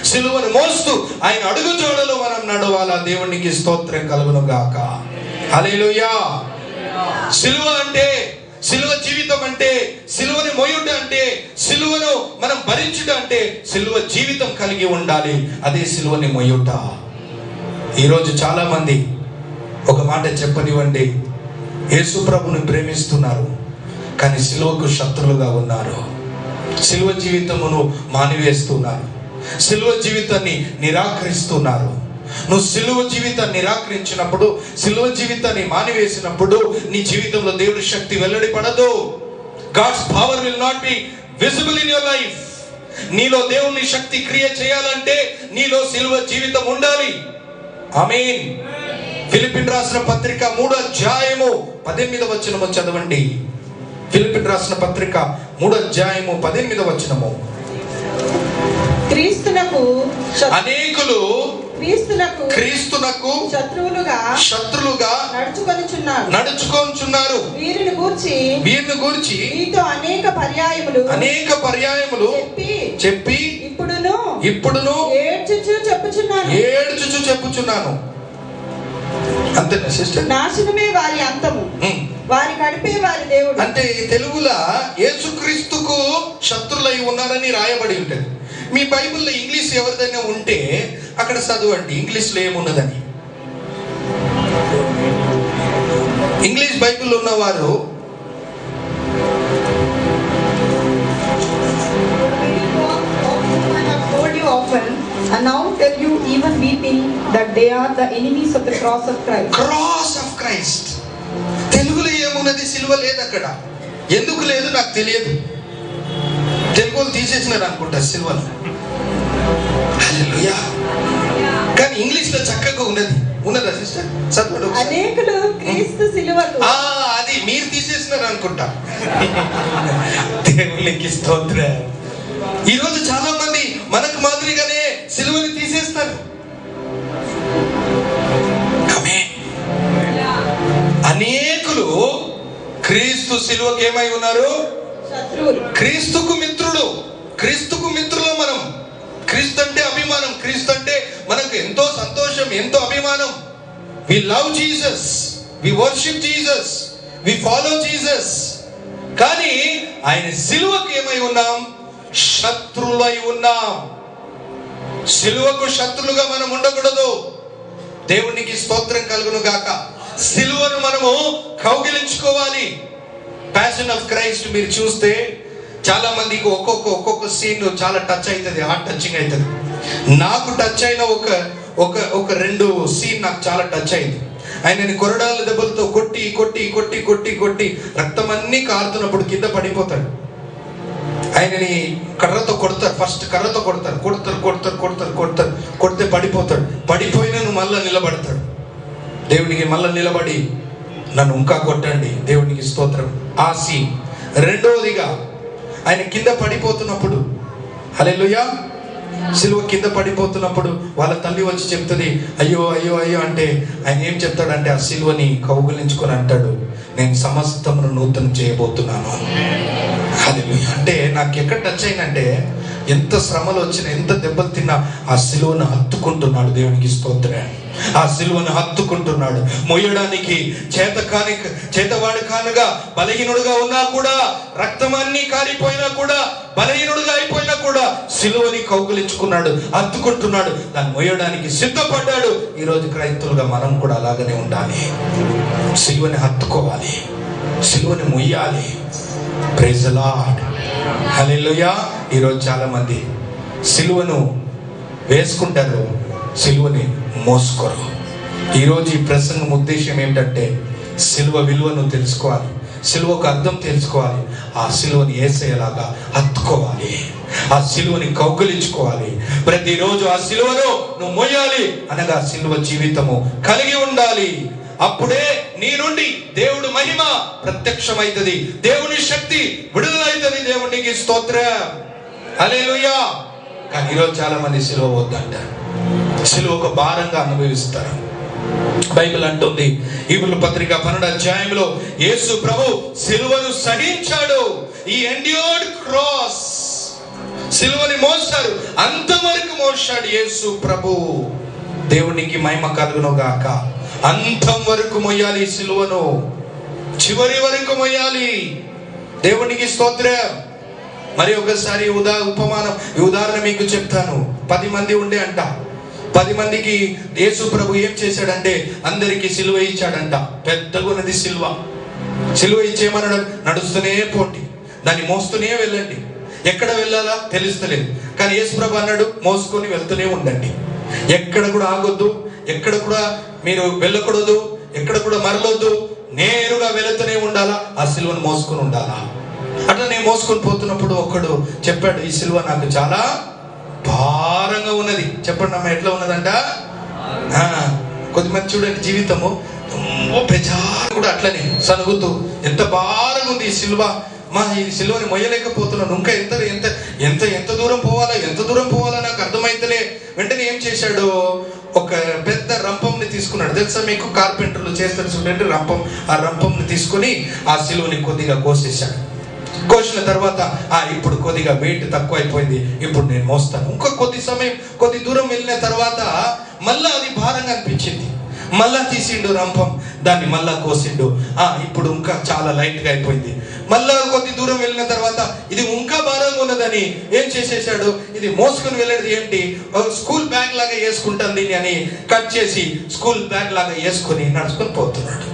సిలువను మోస్తూ ఆయన అడుగు జోడలో మనం నడవాలా. దేవునికి స్తోత్రం కలుగును గాక. హల్లెలూయా. సిలువ అంటే, సిలువ జీవితం అంటే, సిలువని మోయుట అంటే, సిలువను మనం భరించుట అంటే సిలువ జీవితం కలిగి ఉండాలి. అదే సిలువని మోయుట. ఈరోజు చాలా మంది ఒక మాట చెప్పనివ్వండి, యేసు ప్రభుని ప్రేమిస్తున్నారు కానీ సిలువకు శత్రులుగా ఉన్నారు. సిలువ జీవితమును మానివేస్తున్నారు, సిలువ జీవితాన్ని నిరాకరిస్తున్నారు. నువ్వు సిలువ జీవితాన్ని నిరాకరించినప్పుడు, సిలువ జీవితాన్ని మానివేసినప్పుడు నీ జీవితంలో దేవుడి శక్తి వెల్లడి పడదు. God's power will not be visible in your life. నీలో దేవుని శక్తి క్రియ చేయాలంటే నీలో సిలువ జీవితం ఉండాలి. ఆమేన్. ఫిలిప్పీయులకు రాసిన పత్రిక 3:18 చదవండి. ఫిలిప్పీయులకు రాసిన పత్రిక 3:18 క్రీస్తునకు అనేకులు క్రీస్తునకు శత్రులుగా నడుచుకొనుచున్నారు. వీరిని గూర్చి మీతో అనేక పర్యాయములు చెప్పి ఇప్పుడును ఏడ్చుచు చెప్పుచున్నాను. అంతేనా సిస్టర్? నాశనమే వారి అంతము, వారి గడిపే వారి దేవుడు. అంటే తెలుగులో యేసుక్రీస్తుకు శత్రులై ఉన్నారని రాయబడి ఉంటుంది. మీ బైబిల్లో ఇంగ్లీష్ ఎవరిదైనా ఉంటే అక్కడ చదవండి ఇంగ్లీష్లో ఏమున్నదని. ఇంగ్లీష్ బైబిల్ ఉన్నవారు And now tell you even weeping that they are the enemies of the cross of Christ. Cross of Christ. తెలుగులో ఏమున్నది? సిలువ లేదు అక్కడ. ఎందుకు లేదు నాకు తెలియదు. తెలుగులో తీసేసినారు అనుకుంటా సిలువను. హల్లెలూయా. కానీ ఇంగ్లీష్ లో చక్కగా ఉన్నదా సిస్టర్? చదవండి. అనేకులు క్రీస్తు సిలువకు, అది మీరు తీసేసినారు అనుకుంటా. దేవునికి స్తోత్రం. ఈరోజు చాలా మంది మనకు మాదిరిగానే సిలువని తీసేస్తారు. అనేకులు క్రీస్తు సిలువకు ఏమై ఉన్నారు? క్రీస్తుకు మిత్రులు. క్రీస్తుకు మిత్రులు మనం. క్రీస్తు అంటే అభిమానం, క్రీస్తు అంటే మనకు ఎంతో సంతోషం, ఎంతో అభిమానం. We love Jesus, we worship Jesus, we follow Jesus. కానీ ఆయన సిలువకు ఏమై ఉన్నాం? శత్రులై ఉన్నాం. సిలువకు శత్రులుగా మనం ఉండకూడదు. దేవునికి స్తోత్రం కలుగును గాక. సిలువను మనము కౌగిలించుకోవాలి. ప్యాషన్ ఆఫ్ క్రైస్ట్ మీరు చూస్తే చాలా మందికి ఒక్కొక్క సీన్ చాలా టచ్ అవుతుంది, హార్ట్ టచింగ్ అవుతుంది. నాకు టచ్ అయిన ఒక 2 సీన్ నాకు చాలా టచ్ అయింది. ఆయనని కొరడాల దెబ్బలతో కొట్టి కొట్టి కొట్టి కొట్టి కొట్టి రక్తం అన్నీ కారుతున్నప్పుడు కింద పడిపోతాడు. ఆయనని కర్రతో కొడతారు, ఫస్ట్ కర్రతో కొడతారు, కొడతారు కొడతారు కొడతారు కొడతారు కొడితే పడిపోతాడు. పడిపోయినా నువ్వు మళ్ళీ నిలబడతాడు. దేవునికి మళ్ళీ నిలబడి నన్ను ఇంకా కొట్టండి, దేవునికి స్తోత్రం. ఆ సీన్. రెండవదిగా ఆయన కింద పడిపోతున్నప్పుడు, హల్లెలూయా, సిలువ కింద పడిపోతున్నప్పుడు వాళ్ళ తల్లి వచ్చి చెప్తుంది అయ్యో అయ్యో అయ్యో అంటే ఆయన ఏం చెప్తాడంటే ఆ సిలువని కౌగులించుకొని అంటాడు, నేను సమస్తమును నూతనం చేయబోతున్నాను. హల్లెలూయా. అంటే నాకు ఎక్కడ టచ్ అయిందంటే ఎంత శ్రమలు వచ్చినా ఎంత దెబ్బలు తిన్నా ఆ సిలువను హత్తుకుంటున్నాడు. దేవునికి స్తోత్రం. ఆ సిలువను హత్తుకుంటున్నాడు. మొయ్యడానికి చేతవాడు కానుగా బలహీనుడుగా ఉన్నా కూడా, రక్తమన్నీ కారిపోయినా కూడా, బలహీనుడుగా అయిపోయినా కూడా సిలువని కౌగులించుకున్నాడు, హత్తుకుంటున్నాడు, దాన్ని మొయ్యడానికి సిద్ధపడ్డాడు. ఈరోజు క్రైస్తవులుగా మనం కూడా అలాగనే ఉండాలి. సిలువని హత్తుకోవాలి, సిలువని మొయ్యాలి. Praise the lord. హల్లెలూయా. ఈరోజు చాలా మంది సిలువను వేసుకుంటారు, సిలువని మోసుకోరు. ఈరోజు ఈ ప్రసంగం ఉద్దేశం ఏంటంటే సిలువ విలువను తెలుసుకోవాలి, సిలువకు అర్థం తెలుసుకోవాలి, ఆ సిలువని యేసయ్యలాగా హత్తుకోవాలి, ఆ సిలువని కౌగిలించుకోవాలి. ప్రతిరోజు ఆ సిలువను నువ్వు మోయాలి, అనగా సిలువ జీవితము కలిగి ఉండాలి. అప్పుడే నీ నుండి దేవుడు మహిమ ప్రత్యక్షమైతది, దేవుని శక్తి విడుదలైతది. దేవునికి స్తోత్రం. హల్లెలూయా. కానీ ఈరోజు చాలా మంది సిలువ వద్దంటారు, సిలువ ఒక భారంగా అనుభవిస్తారు. బైబిల్ అంటుంది హీబ్రూ పత్రిక 12వ అధ్యాయంలో యేసు ప్రభు సిలువను సహించాడు. ఈ ఎండ్యూర్డ్ క్రాస్, సిలువని మోస్తారు, అంతవరకు మోసాడు యేసు ప్రభు. దేవునికి మహిమ కలుగును గాక. అంతం వరకు మొయ్యాలి సిలువను, చివరి వరకు మొయ్యాలి. దేవునికి స్తోత్రం. మరి ఒకసారి ఉదాహరణ మీకు చెప్తాను. 10 మంది ఉండే అంట. 10 మందికి యేసు ప్రభు ఏం చేశాడంటే అందరికి సిలువ ఇచ్చాడంట. పెద్దగా ఉన్నది సిలువ. సిలువ ఇచ్చేమన్నాడు, నడుస్తూనే పోండి, దాన్ని మోస్తూనే వెళ్ళండి. ఎక్కడ వెళ్ళాలా తెలుస్తలేదు, కానీ యేసు ప్రభు అన్నాడు మోసుకొని వెళ్తూనే ఉండండి, ఎక్కడ కూడా ఆగొద్దు, ఎక్కడ కూడా మీరు వెళ్ళకూడదు, ఎక్కడ కూడా మరలొద్దు, నేరుగా వెళుతూనే ఉండాలా, ఆ సిలువను మోసుకొని ఉండాలా. అట్లా నేను మోసుకొని పోతున్నప్పుడు ఒక్కడు చెప్పాడు, ఈ సిలువ నాకు చాలా భారంగా ఉన్నది. చెప్పండి అమ్మ, ఎట్లా ఉన్నదంట? కొద్దిమంది చూడండి జీవితము ప్రజారు కూడా అట్లనే సనుగుతూ, ఎంత భారంగా ఉంది ఈ సిలువ, ఈ సిలువని మొయ్యలేకపోతున్నాను, ఇంకా ఎంత ఎంత ఎంత ఎంత దూరం పోవాలా నాకు అర్థమైతలే. వెంటనే ఏం చేశాడు, ఒక పెద్ద రంపంని తీసుకున్నాడు. తెలుసా మీకు, కార్పెంటర్లు చేస్తారు చూడండి రంపం. ఆ రంపంని తీసుకొని ఆ సిలువని కొద్దిగా కోసేశాడు. కోసిన తర్వాత ఇప్పుడు కొద్దిగా వెయిట్ తక్కువ అయిపోయింది, ఇప్పుడు నేను మోస్తాను. ఇంకా కొద్ది దూరం వెళ్ళిన తర్వాత మళ్ళా అది భారంగా అనిపించింది. మళ్ళా తీసిండు రంపం, దాన్ని మళ్ళా కోసిండు. ఇప్పుడు ఇంకా చాలా లైట్ గా అయిపోయింది. మళ్ళా కొద్ది దూరం వెళ్ళిన తర్వాత ఇది ఇంకా భారంగా ఉన్నదని ఏం చేసేసాడు, ఇది మోసుకొని వెళ్ళేది ఏంటి, స్కూల్ బ్యాగ్ లాగా వేసుకుంటుంది అని కట్ చేసి స్కూల్ బ్యాగ్ లాగా వేసుకొని నడుచుకొని పోతున్నాడు.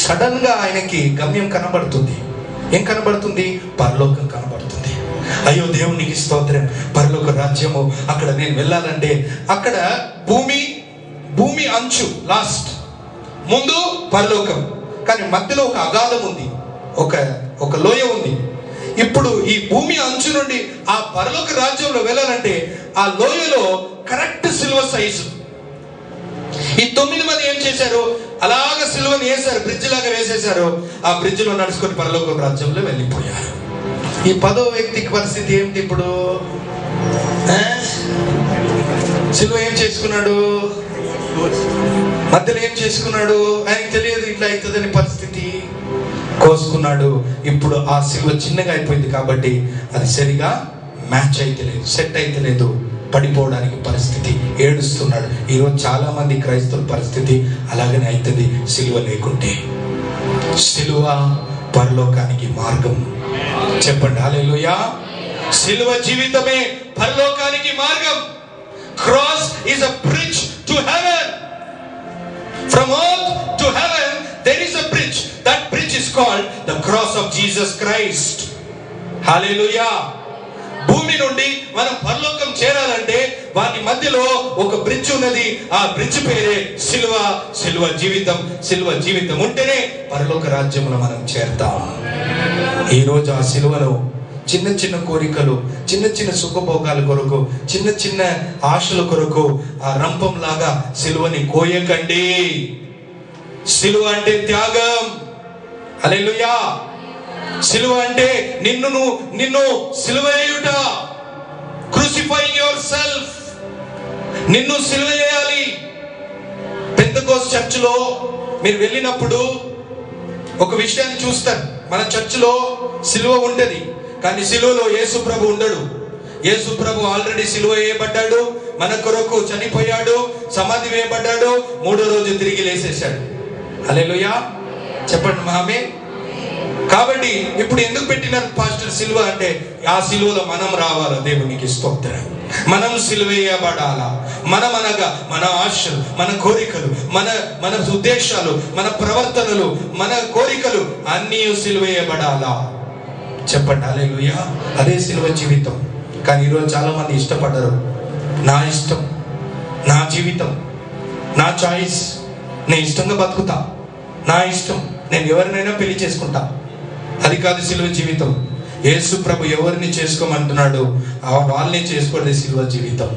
సడన్ గా ఆయనకి గమ్యం కనబడుతుంది. ఏం కనబడుతుంది? పరలోకం కనబడుతుంది. అయ్యో దేవునికి స్తోత్రం, పరలోక రాజ్యము, అక్కడ నేను వెళ్ళాలంటే అక్కడ భూమి అంచు లాస్ట్, ముందు పరలోకం, కానీ మధ్యలో ఒక అగాధం ఉంది, ఒక లోయ ఉంది. ఇప్పుడు ఈ భూమి అంచు నుండి ఆ పరలోక రాజ్యంలో వెళ్ళాలంటే ఆ లోయలో కరెక్ట్ సిల్వ సైజు. ఈ 9 మంది ఏం చేశారు, అలాగ సిలువని వేశారు, బ్రిడ్జ్ లాగా వేసేశారు. ఆ బ్రిడ్జ్ లో నడుచుకొని పరలోక రాజ్యంలో వెళ్ళిపోయారు. ఈ 10వ వ్యక్తికి పరిస్థితి ఏమిటి ఇప్పుడు? సిలువ ఏం చేసుకున్నాడు, మధ్యలో ఏం చేసుకున్నాడు, ఆయనకి తెలియదు ఇట్లా అవుతుందని పరిస్థితి. కోసుకున్నాడు. ఇప్పుడు ఆ సిలువ చిన్నగా అయిపోయింది కాబట్టి అది సరిగా మ్యాచ్ అయితే లేదు, సెట్ అయితే లేదు, పడిపోవడానికి పరిస్థితి. ఏడుస్తున్నాడు. ఈరోజు చాలా మంది క్రైస్తవుల పరిస్థితి అలాగనే అవుతుంది. సిలువ లేకుంటే సిలువ పరలోకానికి మార్గం. చెప్పండి హల్లెలూయా. సిలువ జీవితమే పరలోకానికి మార్గం. Cross is a bridge to heaven. From earth to heaven there is a bridge. That bridge is called the cross of Jesus Christ. Hallelujah. భూమి నుండి మనం పరలోకం చేరాలంటే వాటి మధ్యలో ఒక బ్రిడ్జ్ ఉన్నది. ఆ బ్రిడ్జ్ పేరే సిలువ. సిలువ జీవితం. సిలువ జీవితం ఉంటేనే పరలోక రాజ్యంలో మనం చేరతాం. ఈ రోజు ఆ సిలువలో చిన్న చిన్న కోరికలు, చిన్న చిన్న సుఖభోగాల కొరకు, చిన్న చిన్న ఆశల కొరకు ఆ రంపం లాగా సిలువని కోయకండి. సిలువ అంటే త్యాగం. హల్లెలూయా. సిలువ అంటే నిన్ను సిలువేయుట. Crucifying your self. నిన్ను సిలువ చేయాలి. పెంతెకోస్తు చర్చిలో మీరు వెళ్ళినప్పుడు ఒక విషయాన్ని చూస్తారు. మన చర్చిలో సిలువ ఉంటది, కానీ సిలువలో యేసు ప్రభు ఉండడు. యేసు ప్రభు ఆల్రెడీ సిలువ వేయబడ్డాడు, మన కొరకు చనిపోయాడు, సమాధి వేయబడ్డాడు, 3వ రోజు తిరిగి లేసేశాడు. హల్లెలూయా. చెప్పండి మామే. కాబట్టి ఇప్పుడు ఎందుకు పెట్టినారు పాస్టర్ సిలువ అంటే, ఆ సిలువలో మనం రావాలా. దేవునికి స్తోత్రం. మనం సిలువేయబడాలా. మనం అనగా మన ఆశలు, మన కోరికలు, మన ఉద్దేశాలు, మన ప్రవర్తనలు, మన కోరికలు అన్నీ సిలువేయబడాలా. చెప్పండి హల్లెలూయా. అదే సిలువ జీవితం. కానీ ఈరోజు చాలా మంది ఇష్టపడరు. నా ఇష్టం, నా జీవితం, నా చాయిస్, నేను ఇష్టంగా బతుకుతా, నా ఇష్టం, నేను ఎవరినైనా పెళ్లి చేసుకుంటా. అది కాదు సిలువ జీవితం. యేసు ప్రభు ఎవరిని చేసుకోమంటున్నాడు వాళ్ళని చేసుకోండి సిలువ జీవితం.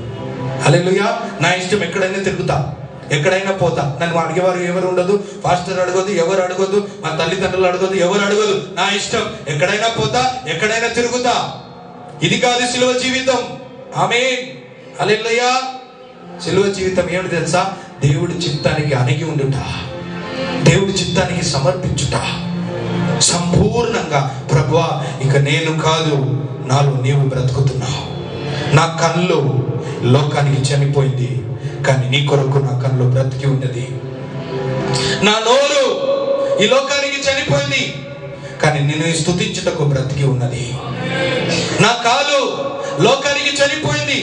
హల్లెలూయా. నా ఇష్టం, ఎక్కడైనా తిరుగుతా, ఎక్కడైనా పోతా, నన్ను అడిగేవారు ఎవరు ఉండదు, పాస్టర్ అడగదు, ఎవరు అడగదు, మా తల్లిదండ్రులు అడగదు, ఎవరు అడగదు. నా ఇష్టం, ఎక్కడైనా పోతా, ఎక్కడైనా తిరుగుతా. ఇది కాదు సిలువ జీవితం. ఆమేన్. హల్లెలూయా. సిలువ జీవితం ఏమిటి తెలుసా? దేవుడి చిత్తానికి అణిగి ఉండుట, దేవుడి చిత్తానికి సమర్పించుట, సంపూర్ణంగా ప్రభువా ఇక నేను కాదు, నాలో నీవు బ్రతుకుతున్నావు. నా కన్ను లోకానికి చనిపోయింది, కానీ నీ కొరకు నా కన్ను బ్రతికి ఉన్నది. నా నోరు ఈ లోకానికి చనిపోయింది, కానీ నిన్ను స్తుతించుటకు బ్రతికి ఉన్నది. నా కాలు లోకానికి చనిపోయింది,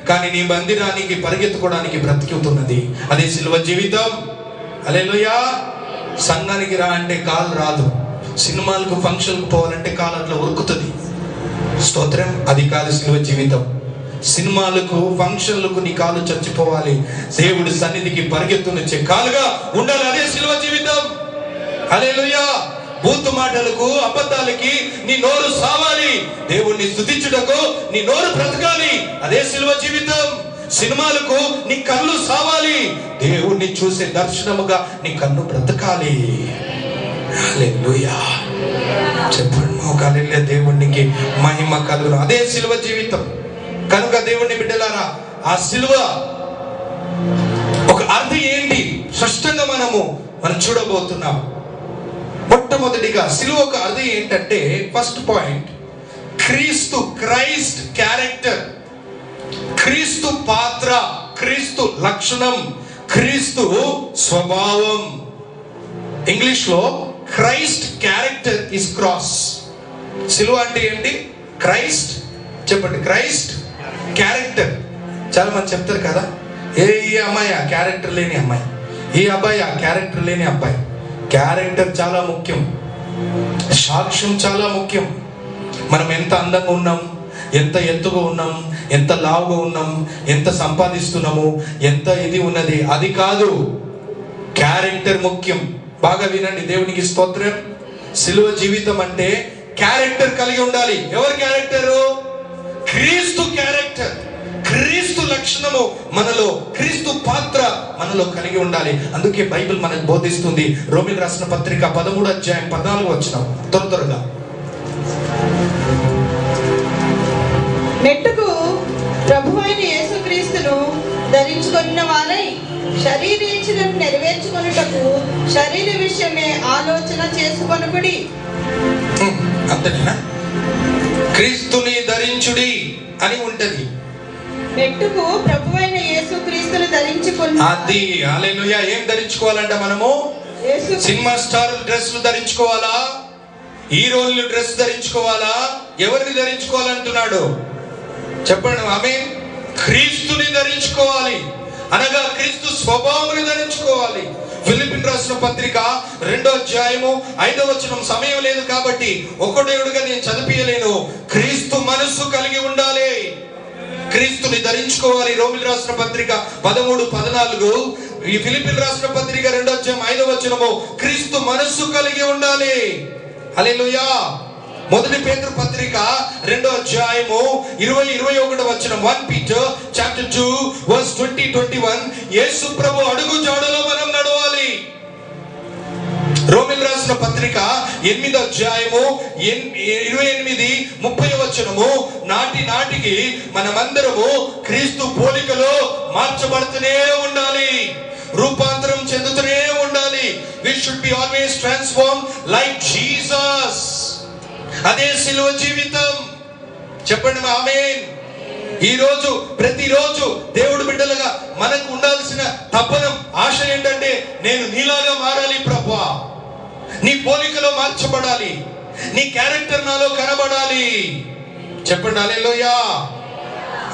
కానీ నీ మందిరానికి పరిగెత్తుకోవడానికి బ్రతికుతున్నది. అదే సిలువ జీవితం. హల్లెలూయా. సంఘానికి రా అంటే కాలు రాదు, సినిమాలకు ఫంక్షన్లకు పోవాలంటే కాలు అట్లా ఉరుకుతుంది. స్తోత్రం. అది కాదు సిలువ జీవితం. సినిమాలకు ఫంక్షన్లకు నీ కాలు చచ్చిపోవాలి, దేవుడి సన్నిధికి పరిగెత్తునిచ్చే కాలుగా ఉండాలి. అదే సిలువ జీవితం. హల్లెలూయా. బూతు మాటలకు, అబద్ధాలకి నీ నోరు సావాలి, దేవుణ్ణి స్తుతించుటకు నీ నోరు బ్రతకాలి. అదే సిలువ జీవితం. సినిమాలకు నీ కళ్ళు సావాలి, దేవుణ్ణి చూసే దర్శనముగా నీ కన్ను బ్రతకాలి. హల్లెలూయా. చెప్పండి మోకాలిల్లే దేవునికి మహిమ కలుగును. అదే సిలువ జీవితం. కనుక దేవుని బిడ్డలారా, ఆ సిలువ ఒక అర్థం ఏంటి స్పష్టంగా మనం చూడబోతున్నాం. మొట్టమొదటిగా సిలువ ఒక అర్థం ఏంటంటే, ఫస్ట్ పాయింట్, క్రైస్ట్ క్యారెక్టర్, క్రీస్తు పాత్ర, క్రీస్తు లక్షణం, క్రీస్తు స్వభావం. ఇంగ్లీష్ లో క్రైస్ట్ క్యారెక్టర్ ఇస్ క్రాస్. సిలువ అంటే ఏంటి? క్రైస్ట్. చెప్పండి, క్రైస్ట్ క్యారెక్టర్. చాలా మంది చెప్తారు కదా, ఈ అమ్మాయి క్యారెక్టర్ లేని అమ్మాయి, ఈ అబ్బాయి క్యారెక్టర్ లేని అబ్బాయి. క్యారెక్టర్ చాలా ముఖ్యం, సాక్ష్యం చాలా ముఖ్యం. మనం ఎంత అందంగా ఉన్నాం, ఎంత ఎత్తుగా ఉన్నాం, ఎంత లావుగా ఉన్నాం, ఎంత సంపాదిస్తున్నాము, ఎంత ఇది ఉన్నది, అది కాదు. క్యారెక్టర్ ముఖ్యం. బాగా వినండి, దేవునికి స్తోత్రం. సిలువ జీవితం అంటే క్యారెక్టర్ కలిగి ఉండాలి. ఎవరి క్యారెక్టరు? క్రీస్తు క్యారెక్టర్, క్రీస్తు లక్షణము మనలో, క్రీస్తు పాత్ర మనలో కలిగి ఉండాలి. అందుకే బైబిల్ మనకు బోధిస్తుంది. రోమీయులకు రాసిన పత్రిక 13వ అధ్యాయం 14వ వచనం. త్వరగా మెట్టుకు ప్రభువైన యేసుక్రీస్తును ధరించుకున్న వారై శరీరేచ్ఛలను నెరవేర్చుకొనుటకు శరీర విషయమే ఆలోచన చేసుకొనుడి. అంతేనా? క్రీస్తుని ధరించుడి అని ఉంటది. మెట్టుకు ప్రభువైన యేసుక్రీస్తును ధరించుకున్న. అది హల్లెలూయా. ఏం ధరించుకోవాలంట మనము? సినిమా స్టార్ డ్రెస్లు ధరించుకోవాలా? హీరోలు డ్రెస్ ధరించుకోవాలా? ఎవరిని ధరించుకోవాలంటున్నాడు? చెప్పండి. ఆమేన్. క్రీస్తుని ధరించుకోవాలి, అనగా క్రీస్తు స్వభావాన్ని ధరించుకోవాలి. ఫిలిప్పీయులకు రాసిన పత్రిక 2వ అధ్యాయము 5వ వచనం. సమయం లేదు కాబట్టి ఒకటేడుగా నేను చదివియలేను. క్రీస్తు మనస్సు కలిగి ఉండాలి, క్రీస్తుని ధరించుకోవాలి. రోమిల్ రాసిన పత్రిక 13:14, ఈ ఫిలిప్పీయులు రాసిన పత్రిక 2:5 క్రీస్తు మనస్సు కలిగి ఉండాలి. హల్లెలూయా. మొదటి పేతురు పత్రిక 2:20-21 1 Peter chapter 2 verse 20-21 యేసు ప్రభు అడుగు జాడలో మనం నడవాలి. రోమిల్ రాసిన పత్రిక 8:28-30 నాటికి మనమందరము క్రీస్తు పోలికలో మార్చబడుతూనే ఉండాలి, రూపాంతరం చెందుతూనే ఉండాలి. we should be always transformed like Jesus. అదే సిలువ జీవితం. చెప్పండి ఆమేన్. ఈరోజు ప్రతిరోజు దేవుడు బిడ్డలుగా మనకు ఉండాల్సిన తపన ఆశ ఏంటంటే, నేను నీలాగా మారాలి ప్రభువా, నీ పోలికలో మార్చబడాలి, నీ క్యారెక్టర్ నాలో కనబడాలి. చెప్పండి హల్లెలూయా.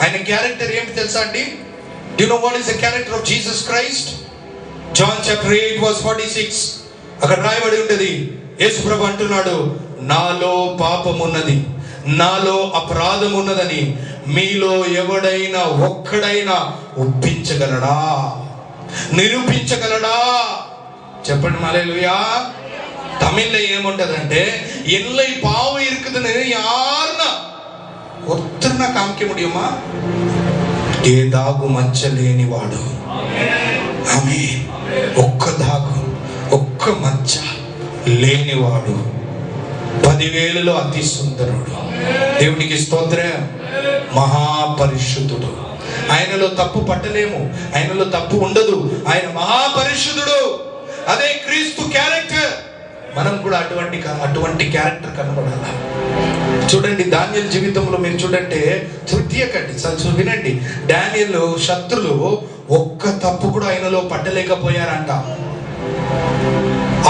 ఆయన క్యారెక్టర్ ఏమిటి తెలుసా అండి? Do you know what is the character of Jesus Christ? John chapter 8 verse 46 అక్కడ రాయబడి ఉంటది. యేసు ప్రభు అంటున్నాడు, నాలో పాపమున్నది, నాలో అపరాధం ఉన్నదని మీలో ఎవడైనా ఒక్కడైనా ఒప్పించగలడా, నిరూపించగలడా? చెప్పండి హల్లెలూయా. తమిళ్లో ఏముంటదంటే, ఎన్లై పావు இருக்குதுன்னு யாருன்னா ஒருத்தர்னா காமிக்க முடியுமா? ఏ దాగు మచ్చలేని వాడు. ఆమేన్. ఒక్క దాగు, ఒక్క మచ్చ లేనివాడు, 10,000లో అతి సుందరుడు. దేవునికి స్తోత్రం. మహాపరిశుద్ధుడు. ఆయనలో తప్పు పట్టలేము, ఆయనలో తప్పు ఉండదు. ఆయన మహాపరిశుద్ధుడు. అదే క్రీస్తు క్యారెక్టర్. మనం కూడా అటువంటి క్యారెక్టర్ కనబడాలి. చూడండి దానియేలు జీవితంలో మీరు చూడండి, తృతీయకండి వినండి. దానియేలు శత్రులు ఒక్క తప్పు కూడా ఆయనలో పట్టలేకపోయారంట.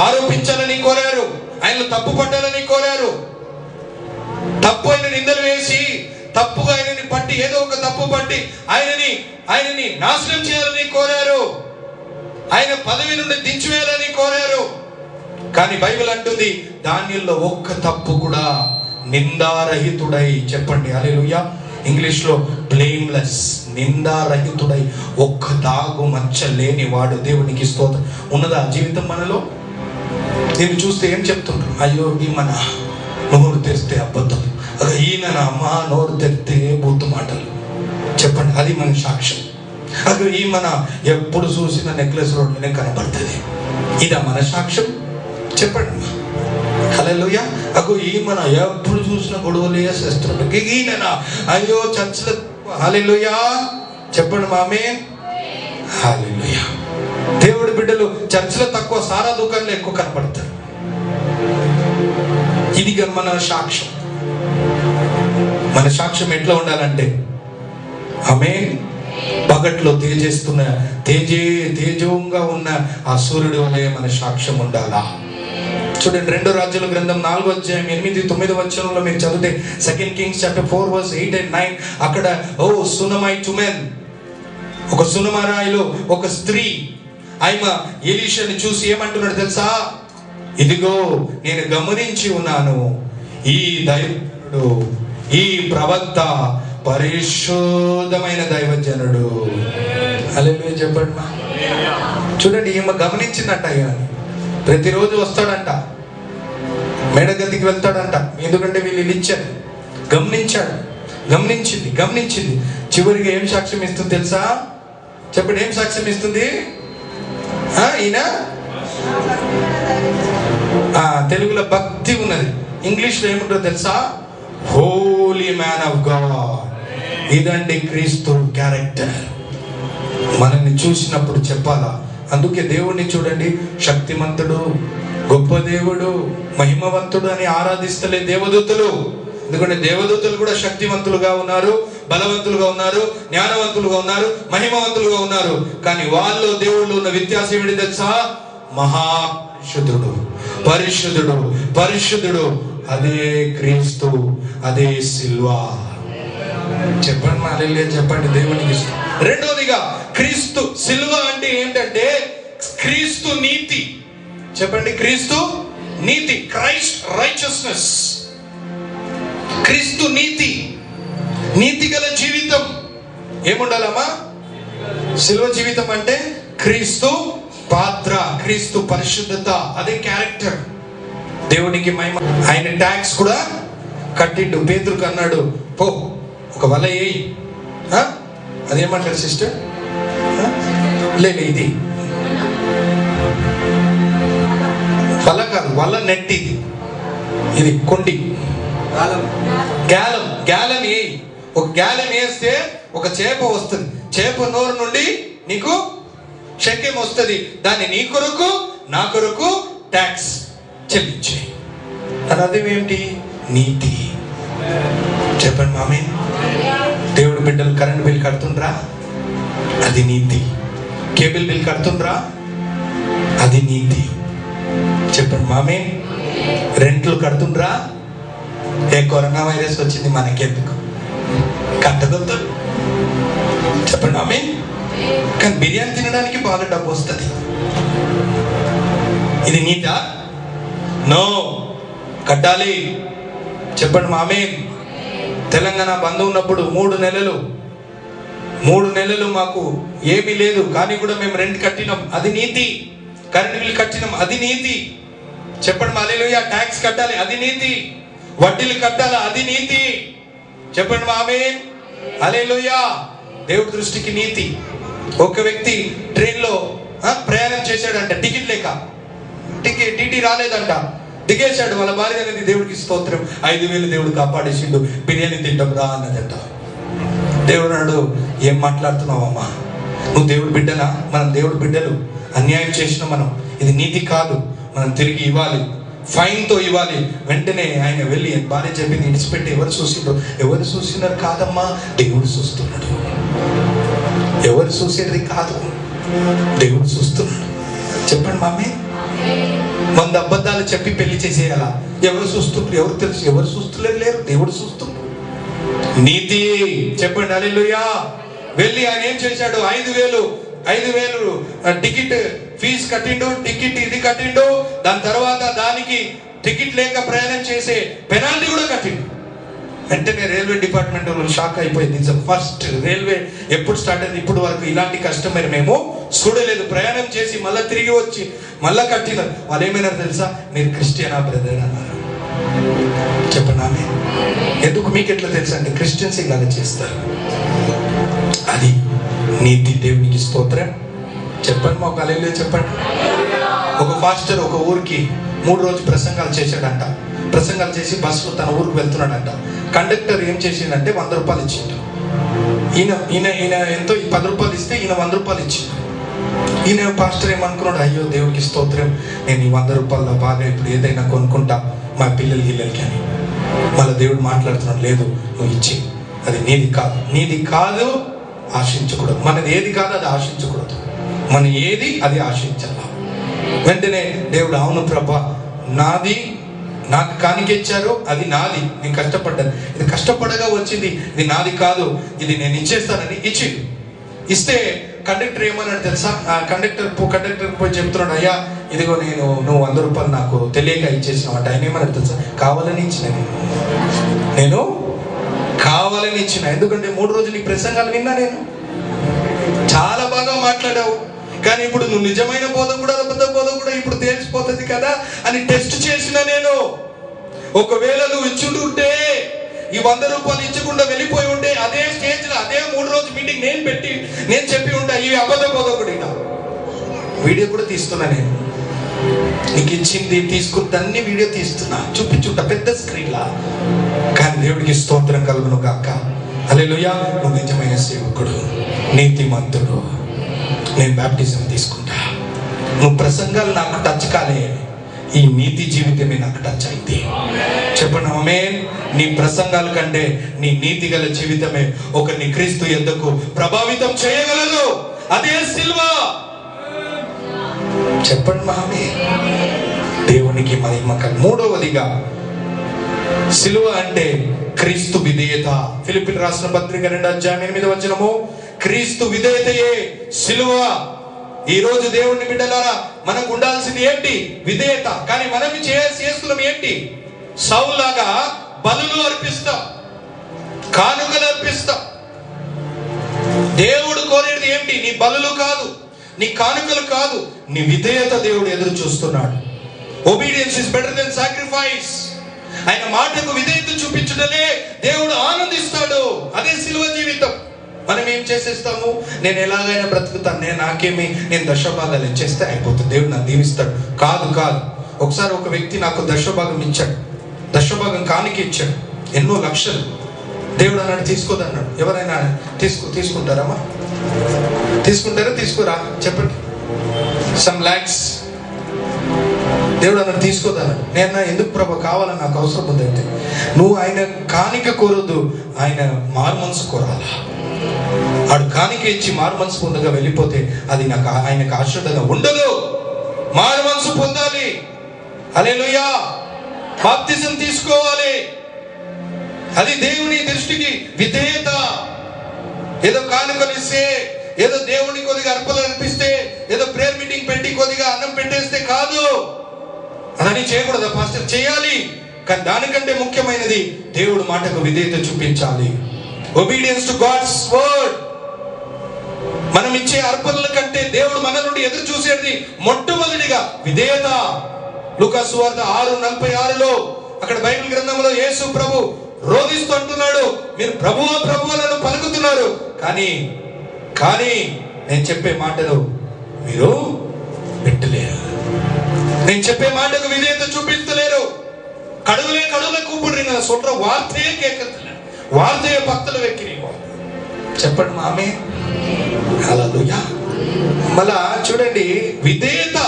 ఆరోపించాలని కోరారు, ఆయనలో తప్పు పట్టాలని కోరారు. తప్పు ఆయన నిందలు వేసి, తప్పుగా ఆయనని పట్టి, ఏదో ఒక తప్పు పట్టి ఆయనని నాశనం చేయాలని కోరారు, ఆయన పదవి నుండి దించివేయాలని కోరారు. కానీ బైబిల్ అంటుంది, దానియేలులో ఒక్క తప్పు కూడా నిందారహితుడై, చెప్పండి హల్లెలూయా, ఇంగ్లీష్ లో బ్లేమ్లెస్, నిందారహితుడై, ఒక్క దాగు మచ్చ లేని వాడు. దేవునికి స్తోత్రం. ఉన్నదా జీవితం మనలో? నేను చూస్తే ఏం చెప్తుంటారు, అయ్యో ఈమెన నోరు తెరిస్తే అబద్ధం, ఈయన అమ్మ నోరు తెరిస్తే బూతు మాటలు. చెప్పండి, అది మన సాక్ష్యం. అక్కడ ఈమెన ఎప్పుడు చూసిన నెక్లెస్ రోడ్లోనే కనబడుతుంది, ఇదా మన సాక్ష్యం? చెప్పండి హల్లెలూయా. అగో ఈమెన ఎప్పుడు చూసిన గొడవలే చేస్తున్నాడు, ఈయన అయ్యో చర్చలు. హల్లెలూయా. చెప్పండి ఆమేన్. హల్లెలూయా. దేవుడి బిడ్డలు చర్చలో తక్కువ, సారా దుకాణంలో ఎక్కువ కనపడతారు. ఇది మన సాక్ష్యం. మన సాక్ష్యం ఎట్లా ఉండాలంటే, ఆమేన్, పగట్లో తేజంగా ఉన్న ఆ సూర్యుడు వలె మన సాక్ష్యం ఉండాలా. చూడండి 2 రాజుల గ్రంథం 4:8-9 మీరు చదివితే 2 Kings chapter 4 verse 8 and 9 అక్కడ సునమైట్ ఉమెన్, ఒక సునమరాయిలో ఒక స్త్రీ, ఆమె ఎలీషాని చూసి ఏమంటున్నాడు తెలుసా? ఇదిగో నేను గమనించి ఉన్నాను, ఈ దైవజనుడు, ఈ ప్రవక్త పరిశుద్ధమైన దైవజనుడు. హల్లెలూయా. చెప్పండి. చూడండి, ఈమె గమనించిందంట. ప్రతిరోజు వస్తాడంట, మేడగదికి వెళ్తాడంట, ఎందుకంటే వీళ్ళు ఇచ్చారు. గమనించింది. చివరికి ఏం సాక్ష్యం ఇస్తుంది తెలుసా? చెప్పండి, ఏం సాక్ష్యం ఇస్తుంది? ఈయన తెలుగులో భక్తి ఉన్నది, ఇంగ్లీష్లో ఏముంటుందో తెలుసా? Holi man of God. ఇదండి క్రీస్తు క్యారెక్టర్. మనల్ని చూసినప్పుడు చెప్పాలా. అందుకే దేవుణ్ణి చూడండి, శక్తిమంతుడు, గొప్ప దేవుడు, మహిమవంతుడు అని ఆరాధిస్తలే దేవదూతలు. ఎందుకంటే దేవదూతలు కూడా శక్తివంతులుగా ఉన్నారు, బలవంతులుగా ఉన్నారు, జ్ఞానవంతులుగా ఉన్నారు, మహిమవంతులుగా ఉన్నారు. కానీ వాళ్ళు దేవుళ్ళు ఉన్న వ్యత్యాసం ఏమిటి తెలుసా? పరిశుద్ధుడు. అదే క్రీస్తు, అదే సిల్వా. చెప్పండి హల్లెలూయా. చెప్పండి, దేవునికి ఇష్టం. రెండోదిగా క్రీస్తు సిల్వ అంటే ఏంటంటే క్రీస్తు నీతి. చెప్పండి, క్రీస్తు నీతి, క్రైస్ట్ రైచియస్నెస్. క్రీస్తు నీతి గల జీవితం. ఏముండాలమ్మా? సిలువ జీవితం అంటే క్రీస్తు పాత్ర, క్రీస్తు పరిశుద్ధత, అదే క్యారెక్టర్. దేవునికి మహిమ. ఆయన ట్యాక్స్ కూడా కట్టిండు. పేతురుకు అన్నాడు, పో ఒక వల వేయి. అదేమంటారు సిస్టర్? లేదు, ఇది వల కాదు, వల నెట్. ఇది కొండి, గ్యాలం. గ్యాలం వేయి. ఒక గ్యాలం వేస్తే ఒక చేప వస్తుంది. చేప నోరు నుండి నీకు శక్యం వస్తుంది. దాన్ని నీ కొరకు నా కొరకు ట్యాక్స్ చెల్లించే. అని అర్థం ఏంటి? నీతి. చెప్పండి మామే. దేవుడు బిడ్డలు కరెంట్ బిల్ కడుతుండ్రా? అది నీతి. కేబుల్ బిల్ కడుతుండ్రా? అది నీతి. చెప్పండి మామే. రెంట్లు కడుతుండ్రా? కరోనా వైరస్ వచ్చింది, మనకెందుకు? కట్టగలుగుతా. చెప్పండి మామే. కానీ బిర్యానీ తినడానికి బాగా డబ్బు వస్తుంది. ఇది నీతా? నో, కట్టాలి. చెప్పండి మామే. తెలంగాణ బంద్ ఉన్నప్పుడు 3 నెలలు మాకు ఏమీ లేదు, కానీ కూడా మేము రెంట్ కట్టినాం, అది నీతి. కరెంట్ బిల్ కట్టినాం, అది నీతి. చెప్పండి హల్లెలూయా. ట్యాక్స్ కట్టాలి, అది నీతి. వడ్డీలు కట్టాలి, అది నీతి. చెప్పండి ఆమేన్. హల్లెలూయా. దేవుడి దృష్టికి నీతి. ఒక వ్యక్తి ట్రైన్లో ప్రయాణం చేశాడంట, టికెట్ లేక. టీటీ రాలేదంట, దిగేశాడు. వాళ్ళ భార్య అనేది దేవుడికి స్తోత్రం, 5,000 దేవుడు కాపాడేసిండు, బిర్యానీ తింటాం రా అన్నదంట. దేవుడు అన్నాడు, ఏం మాట్లాడుతున్నావమ్మా? నువ్వు దేవుడి బిడ్డనా? మనం దేవుడి బిడ్డలు. అన్యాయం చేసిన మనం, ఇది నీతి కాదు. మనం తిరిగి ఇవ్వాలి, ఫైన్తో ఇవ్వాలి. వెంటనే ఆయన వెళ్ళి భార్య చెప్పింది, ఇడిచిపెట్టి ఎవరు చూసిండ్రు? ఎవరు చూసినారు కాదమ్మా, దేవుడు చూస్తున్నాడు. ఎవరు చూసేది కాదు, దేవుడు చూస్తున్నాడు. చెప్పండి మామే. 100 అబద్ధాలు చెప్పి పెళ్లి చేసేయాలా? ఎవరు చూస్తుండ్రు? ఎవరు తెలుసు? ఎవరు చూస్తలేదు, లేరు, దేవుడు చూస్తున్నాడు. నీతి. చెప్పండి హల్లెలూయా. వెళ్ళి ఆయన ఏం చేశాడు? 5,000 టికెట్ ఫీజు కట్టిండు, టికెట్ ఇది కట్టిండు. దాని తర్వాత దానికి టికెట్ లేక ప్రయాణం చేసే పెనాల్టీ కూడా కట్టిండు. వెంటనే రైల్వే డిపార్ట్మెంట్ షాక్ అయిపోయింది. ఫస్ట్ రైల్వే ఎప్పుడు స్టార్ట్ అయింది ఇప్పుడు వరకు ఇలాంటి కస్టమర్ మేము చూడలేదు. ప్రయాణం చేసి మళ్ళీ తిరిగి వచ్చి మళ్ళా కట్టినారు. వాళ్ళు ఏమైనా తెలుసా? మీరు క్రిస్టియనా బ్రదర్ అన్నారు. చెప్పండి ఆమె. ఎందుకు మీకు ఎట్లా తెలుసా అంటే క్రిస్టియన్స్ ఇలాగ చేస్తారు. అది నీతి. దేవునికి స్తోత్రం. చెప్పండి మాకు హల్లెలూయా చెప్పండి. ఒక పాస్టర్ ఒక ఊరికి 3 రోజులు ప్రసంగాలు చేశాడంట. ప్రసంగాలు చేసి బస్సులో తన ఊరికి వెళ్తున్నాడంట. కండక్టర్ ఏం చేసిండంటే 100 రూపాయలు ఇచ్చిండు. ఈయన ఎంతో 10 రూపాయలు ఇస్తే ఈయన 100 రూపాయలు ఇచ్చిండు. ఈయన పాస్టర్ ఏమనుకున్నాడు, అయ్యో దేవుడికి స్తోత్రం, నేను ఈ 100 రూపాయల బాగా ఇప్పుడు ఏదైనా కొనుక్కుంటా మా పిల్లలకి అని. మళ్ళీ దేవుడు మాట్లాడుతున్నాడు, లేదు నువ్వు ఇచ్చి, అది నీది కాదు ఆశించకూడదు. మనది ఏది కాదు అది ఆశించకూడదు. మన ఏది అది ఆశించాల. వెంటనే దేవుడు, అవును ప్రభా, నాది, నాకు కానికిచ్చారు, అది నాది, నేను కష్టపడ్డాను, ఇది కష్టపడగా వచ్చింది, ఇది నాది కాదు, ఇది నేను ఇచ్చేస్తానని ఇస్తే కండక్టర్ ఏమన్నాడు తెలుసా? ఆ కండక్టర్ పోయి చెప్తున్నాడు, అయ్యా ఇదిగో నువ్వు 100 రూపాయలు నాకు తెలియక ఇచ్చేసినావు అంటే. ఆయన ఏమన్నాడు తెలుసా? కావాలని ఇచ్చిన, నేను కావాలని ఇచ్చిన. ఎందుకంటే 3 రోజులు నీ ప్రసంగాలు విన్నా, నేను చాలా బాగా మాట్లాడావు, కానీ ఇప్పుడు నువ్వు నిజమైన బోధ కూడా అబద్ధ బోధ కూడా ఇప్పుడు తెలిసిపోతుంది కదా అని టెస్ట్ చేసిన నేను. ఒకవేళ నువ్వు ఇచ్చుంటే ఈ 100 రూపాయలు ఇచ్చకుండా వెళ్ళిపోయి ఉంటే అదే స్టేజ్ లో అదే 3 రోజు మీటింగ్ నేను చెప్పి ఉంటా, ఇవి అబద్ధ బోధ కూడా. వీడియో కూడా తీస్తున్నా నేను, నీకు ఇచ్చింది తీసుకుంటే అన్ని వీడియో తీస్తున్నా, చూపించుంటా పెద్ద స్క్రీన్ లా. కానీ దేవుడికి స్తోత్రం కలుగును గాక. హల్లెలూయా. నువ్వు నిజమైన సేవకుడు, నీతిమంతుడు. నేను బాప్టిజం తీసుకుంటా. నువ్వు ప్రసంగాలు నాకు టచ్ కాలే, ఈ నీతి జీవితమే నాకు టచ్ అయింది. చెప్పండి ఆమేన్. నీ ప్రసంగాల కంటే నీ నీతి గల జీవితమే ఒకరిని క్రీస్తు యందుకు ప్రభావితం చేయగలదు. అదే సిల్వ. చెప్పండి మామే. దేవునికి మహిమ. 3వదిగా సిలువ అంటే క్రీస్తు విధేయత. ఫిలిప్పీయులకు రాసిన పత్రిక 2:8 క్రీస్తు విధేయతయే సిలువ. ఈ రోజు దేవుని బిడ్డలారా, మనకు ఉండాల్సింది ఏంటి? విధేయత. కానీ మనం చేస్తున్నాం ఏంటి? సౌలులాగా బలులు అర్పిస్తాం, కానుకలు అర్పిస్తాం. దేవుడు కోరేది ఏంటి? నీ బలులు కాదు, నీ కానుకలు కాదు, నీ విధేయత దేవుడు ఎదురు చూస్తున్నాడు. Obedience is better than sacrifice. ఆయన మాటకు విధేయత చూపించడమే దేవుడు ఆనందిస్తాడు. అదే సిలువ జీవితం. మనం ఏం చేసేస్తాము? నేను ఎలాగైనా బ్రతుకుతాను, నేను దశభాగాలు ఇచ్చేస్తే అయిపోతుంది, దేవుడు నన్ను దీవిస్తాడు. కాదు. ఒకసారి ఒక వ్యక్తి నాకు దశభాగం ఇచ్చాడు, దశభాగం కానుక ఇచ్చాడు, ఎన్నో లక్షలు. దేవుడు అన్నాడు తీసుకోదన్నాడు. ఎవరైనా తీసుకుంటారమ్మా? తీసుకుంటారా తీసుకోరా చెప్పండి? సమ్ లాక్స్. దేవుడు అన్నాడు తీసుకోదన్నాడు. నేను ఎందుకు ప్రభు, కావాలని నాకు అవసరం ఉందంటే, నువ్వు ఆయన కానిక కోరద్దు, ఆయన మారు మనసు కోరాలా. ఆడు కానిక ఇచ్చి మారు మనసు పొందగా వెళ్ళిపోతే అది నాకు ఆయనకు ఆశ్రదంగా ఉండదు. మారు మనసు పొందాలి. హల్లెలూయా. బాప్తిజం తీసుకోవాలి. అది దేవుని దృష్టికి విధేయత. ఏదో కానుకలు ఇస్తే, ఏదో దేవుని కొద్దిగా అర్పణలు అనిపిస్తే, ఏదో ప్రేయర్ మీటింగ్ పెట్టి కొద్దిగా అన్నం పెట్టేస్తే కాదు. అదని చేయకూడదు పాస్టర్, చేయాలి. కానీ దానికంటే ముఖ్యమైనది దేవుడు మాటకు విధేయత చూపించాలి. Obedience to God's word. మనం ఇచ్చే అర్పణల కంటే దేవుడు మన నుండి ఎదురు చూసేది మొట్టమొదటిగా విధేయత. లూకా సువార్త 6:46లో అక్కడ బైబిల్ గ్రంథంలో యేసు ప్రభు రోధిస్తూ అంటున్నాడు, మీరు ప్రభువా ప్రభువులను పలుకుతున్నారు, కానీ నేను చెప్పే మాటలు మీరు పెట్టలేరు. నేను చెప్పే మాటకు విధేయత చూపిస్తలేరు. கடவுளை கூப்பிடுறீங்க, நான் சொல்ற வார்த்தையே கேட்கறதில்ல, వార్తయ భక్తులు వెక్కిరిగో. చెప్పండి మామే. హల్లెలూయా. మళ్ళా చూడండి, విధేయత,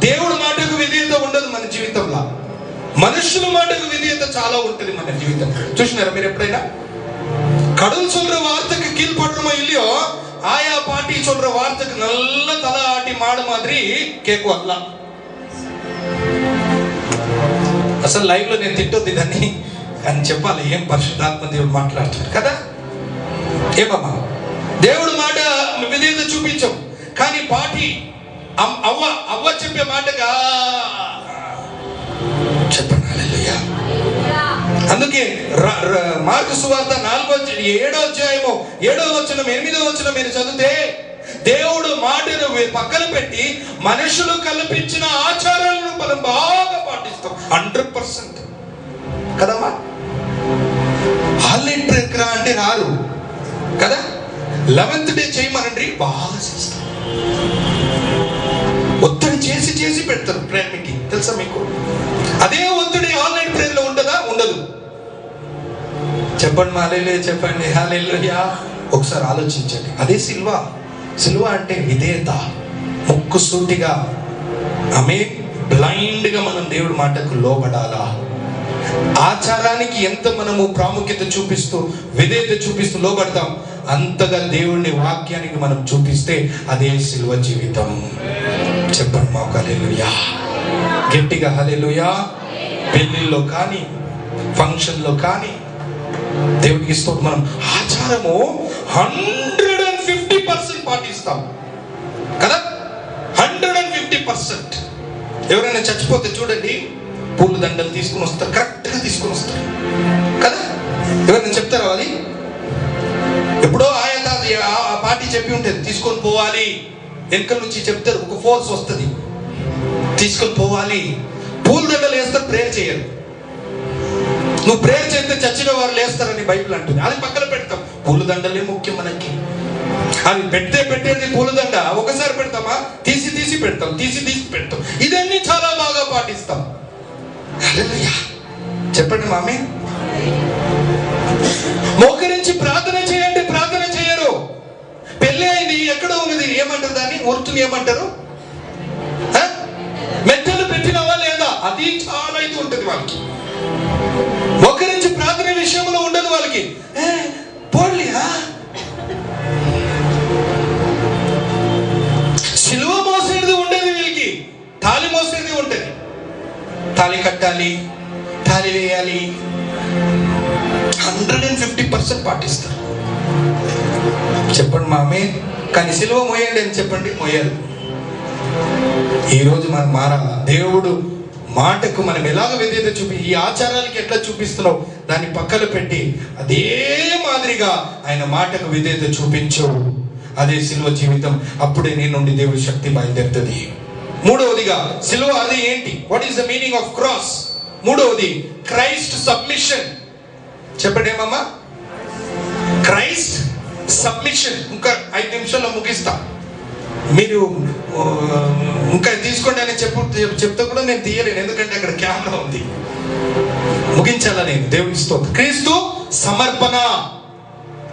దేవుడి మాటకు విధేయత ఉండదు మన జీవితంలో. మనుషుల మాటకు విధేయత చాలా ఉంటుంది మన జీవితం. చూసినారా మీరు ఎప్పుడైనా? கடவுள் சொல்ற வார்த்தைக்கு கீழ்படுறோமோ இல்லையோ, ఆయా పార్టీ சொல்ற வார்த்தைக்கு நல்ல தலை ஆட்டி மாடு மாதிரி కేకువల్ల. అసలు లైవ్ లో నేను తిట్టొద్దు దాన్ని, కానీ చెప్పాలి. ఏం పరిశుద్ధాత్మ దేవుడు మాట్లాడతాడు కదా. ఏమమ్మా, దేవుడు మాట విధేయత చూపించం, కానీ పార్టీ అవ్వ చెప్పే మాటగా చెప్పండి. హల్లెలూయా. అందుకే మార్కు సువార్త 7వ అధ్యాయము 7వ వచనం 8వ వచనం మీరు చదివితే, దేవుడు మాటను పక్కన పెట్టి మనుషులు కల్పించిన ఆచారాలను మనం బాగా పాటిస్తాం 100% కదమ్మా. హాలిడే ట్రెక్ రా అంటే రారు కదా. 11th డే చేయమనండి, బాగా చేస్తాం. ఒత్తిడి చేసి పెడతారు ప్రేయర్ మీటింగ్, తెలుసా మీకు? అదే ఒత్తిడి ఆన్లైన్ ప్రేయర్ లో ఉంటుందా? ఉండదు. చెప్పండి హల్లెలూయా, చెప్పండి హల్లెలూయా. ఒకసారి ఆలోచించండి. అదే సిల్వ అంటే విధేయత. ముక్కు సూటిగా బ్లైండ్ గా మనం దేవుడి మాటకు లోబడాలా. ఆచారానికి ఎంత మనము ప్రాముఖ్యత చూపిస్తూ విధేయత చూపిస్తూ లోబడతాం, అంతగా దేవుని వాక్యానికి మనం చూపిస్తే అదే సిల్వ జీవితం. చెప్పండి మాకు హల్లెలూయా, గట్టిగా హల్లెలూయా. పెళ్లిల్లో కానీ ఫంక్షన్లో కానీ దేవుడికి ఇస్తూ మనం ఆచారము 150% పాటిస్తాం కదా. 150%. ఎవరైనా చచ్చిపోతే చూడండి, పూల దండలు తీసుకుని వస్తారు, కరెక్ట్ గా తీసుకుని వస్తారు కదా. ఎవరైనా చెప్తారా? అది ఎప్పుడో ఆ పార్టీ చెప్పి ఉంటుంది, తీసుకొని పోవాలి. వెనకల నుంచి చెప్తారు, ఒక ఫోర్స్ వస్తుంది, తీసుకొని పోవాలి. పూల దండలు వేస్తారు, ప్రేయర్ చేయరు. నువ్వు ప్రేయర్ చేస్తే చచ్చిన వారు లేస్తారని బైబిల్ అంటుంది. అది పక్కన పెడతాం. పూల దండలే ముఖ్యం మనకి. అది పెట్టేది పూలదండ ఒకసారి పెడతామా? తీసి పెడతాం, తీసి పెడతాం. ఇదన్నీ చాలా బాగా పాటిస్తాం. హల్లెలూయా. చెప్పండి మామే. మోకరించి ప్రార్థన చేయండి, ప్రార్థన చేయరు. పెళ్ళి అయింది, ఎక్కడో ఉన్నది, ఏమంటారు దాన్ని? ఊర్తుని ఏమంటారు? మెట్టలు పెట్టినవా లేదా? అది చాలా ఇది ఉంటుంది వాళ్ళకి. మోకరించి ప్రార్థన విషయంలో ఉండదు వాళ్ళకి. పోలియా సిలువ మోసేది ఉండేది వీళ్ళకి, తాళి మోసేది ఉంటుంది. తాళి కట్టాలి, తాళి వేయాలి. 150% పాటిస్తారు. చెప్పండి మామే. కానీ సిలువ మోయండి అని చెప్పండి, మోయాలి. ఈరోజు మనం మారాలా. దేవుడు మాటకు మనం ఎలాగ విధేయత ఈ ఆచారాలకి ఎట్లా చూపిస్తున్నావు దాన్ని పక్కన పెట్టి అదే మాదిరిగా ఆయన మాటకు విధేయత చూపించు. అదే సిలువ జీవితం. అప్పుడే నీ నుండి దేవుడి శక్తి బయలుదేరుతుంది. మూడవదిగా సిలువ అది ఏంటి? What is the meaning of cross? మూడవది క్రైస్ట్ సబ్మిషన్. చెప్పండి ఏమమ్మా? Christ submission. ఇంకా 5 నిమిషాల్లో ముగిస్తా. మీరు ఇంకా తీసుకోండి అని చెప్తే కూడా నేను తీయలేను, ఎందుకంటే అక్కడ కెమెరా ఉంది. ముగించాలా నేను? దేవుని స్తోత్రం. క్రీస్తు సమర్పణ.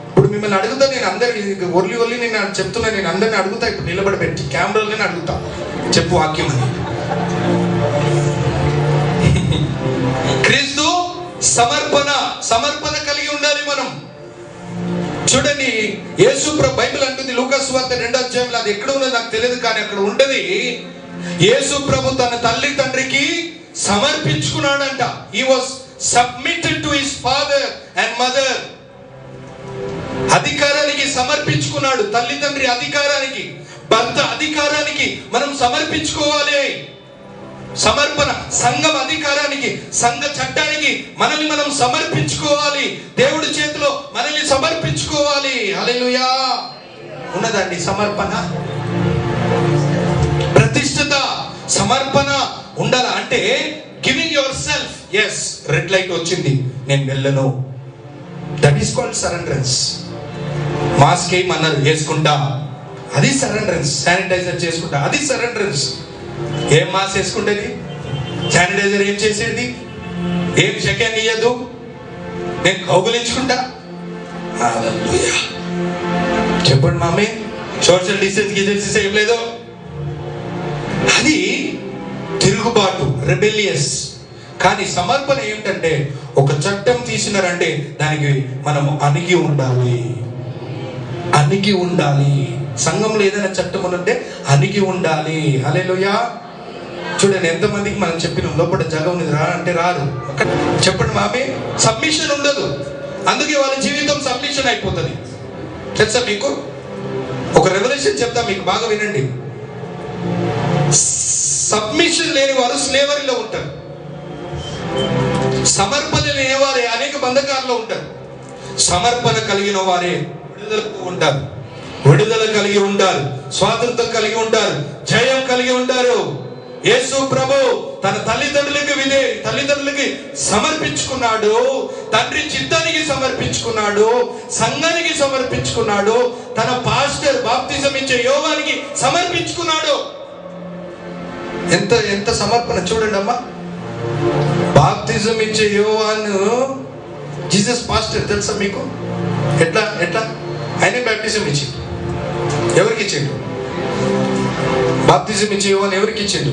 ఇప్పుడు మిమ్మల్ని అడుగుతా, నేను అందరి ఒర్లి నేను చెప్తున్నా, నేను అందరిని అడుగుతా. ఇప్పుడు నిలబడి పెట్టి కెమెరాలోనే అడుగుతా, చెప్పు వాక్యం అని. క్రీస్తు సమర్పణ. సమర్పణ కలిగి ఉండాలి మనం. చూడండి, యేసు ప్రభు బైబిల్ అంటుంది, లూకాసు వార్త 2వ అధ్యాయంలో, అది ఎక్కడ ఉన్నది నాకు తెలియదు కానీ అక్కడ ఉంటది, యేసు ప్రభు తన తల్లి తండ్రికి సమర్పించుకున్నాడంట. He was submitted to his father and mother. అధికారానికి సమర్పించుకున్నాడు. తల్లిదండ్రి అధికారానికి, భర్త అధికారానికి మనం సమర్పించుకోవాలి. సమర్పణ. సంఘం అధికారానికి, సంఘ చట్టానికి మనల్ని మనం సమర్పించుకోవాలి. దేవుడి చేతిలో మనల్ని సమర్పించుకోవాలి. హల్లెలూయా. ఉన్నదండి సమర్పణ. ప్రతిష్ఠత, సమర్పణ ఉండాల. అంటే giving yourself. Yes, red light వచ్చింది, నేను వెళ్ళను. That is called surrenderance. Mask ఏమన్నారు, వేసుకుంటా, అది సరెండరెన్స్. శానిటైజర్ చేసుకుంటా, అది సరెండరెన్స్. ఏం మాస్క్ వేసుకుంటేది? శానిటైజర్ ఏం చేసేది? ఏం సెకండ్ ఇయ్యదు, నేను కౌగులించుకుంటా. చెప్పండి మామే, సోషల్ డిస్టెన్స్ గిజెన్స్ ఏం లేదు. అది తిరుగుబాటు, రెబెలియస్. కానీ సమర్పణ ఏమిటంటే, ఒక చట్టం తీసినారంటే దానికి మనం అణిగి ఉండాలి. అణిగి ఉండాలి. సంఘంలో ఏదైనా చట్టం అంటే అణిగి ఉండాలి. హల్లెలూయా. చూడండి, ఎంతమందికి మనం చెప్పిన లోపల జగ ఉన్నది, రా అంటే రారు. చెప్పండి మామే, సబ్మిషన్ ఉండదు. అందుకే వాళ్ళ జీవితం సబ్మిషన్ అయిపోతుంది. తెలుసా మీకు? ఒక రెవల్యూషన్ చెప్తా, మీకు బాగా వినండి. సబ్మిషన్ లేని వారు స్లేవరీలో ఉంటారు. సమర్పణ లేని వారే అనేక బంధకాల్లో ఉంటారు. సమర్పణ కలిగిన వారే విడుదలకు ఉంటారు. విడుదల కలిగి ఉంటారు, స్వాతంత్రం కలిగి ఉంటారు, జయం కలిగి ఉంటారు. యేసు ప్రభు తన తల్లిదండ్రులకి సమర్పించుకున్నాడు. తండ్రి చిత్తానికి సమర్పించుకున్నాడు. సంఘానికి సమర్పించుకున్నాడు. తన పాస్టర్ బాప్తిజం ఇచ్చే యోహానికి సమర్పించుకున్నాడు. ఎంత ఎంత సమర్పణ చూడండి అమ్మా. బాప్తిజం ఇచ్చే యోహాను జీసస్ పాస్టర్, తెలుసా మీకు? ఎట్లా ఆయనే బాప్తిజం ఇచ్చిండు. ఎవరికి ఇచ్చిండు? బాప్తిజం ఇచ్చే యోహాను ఎవరికి ఇచ్చిండు?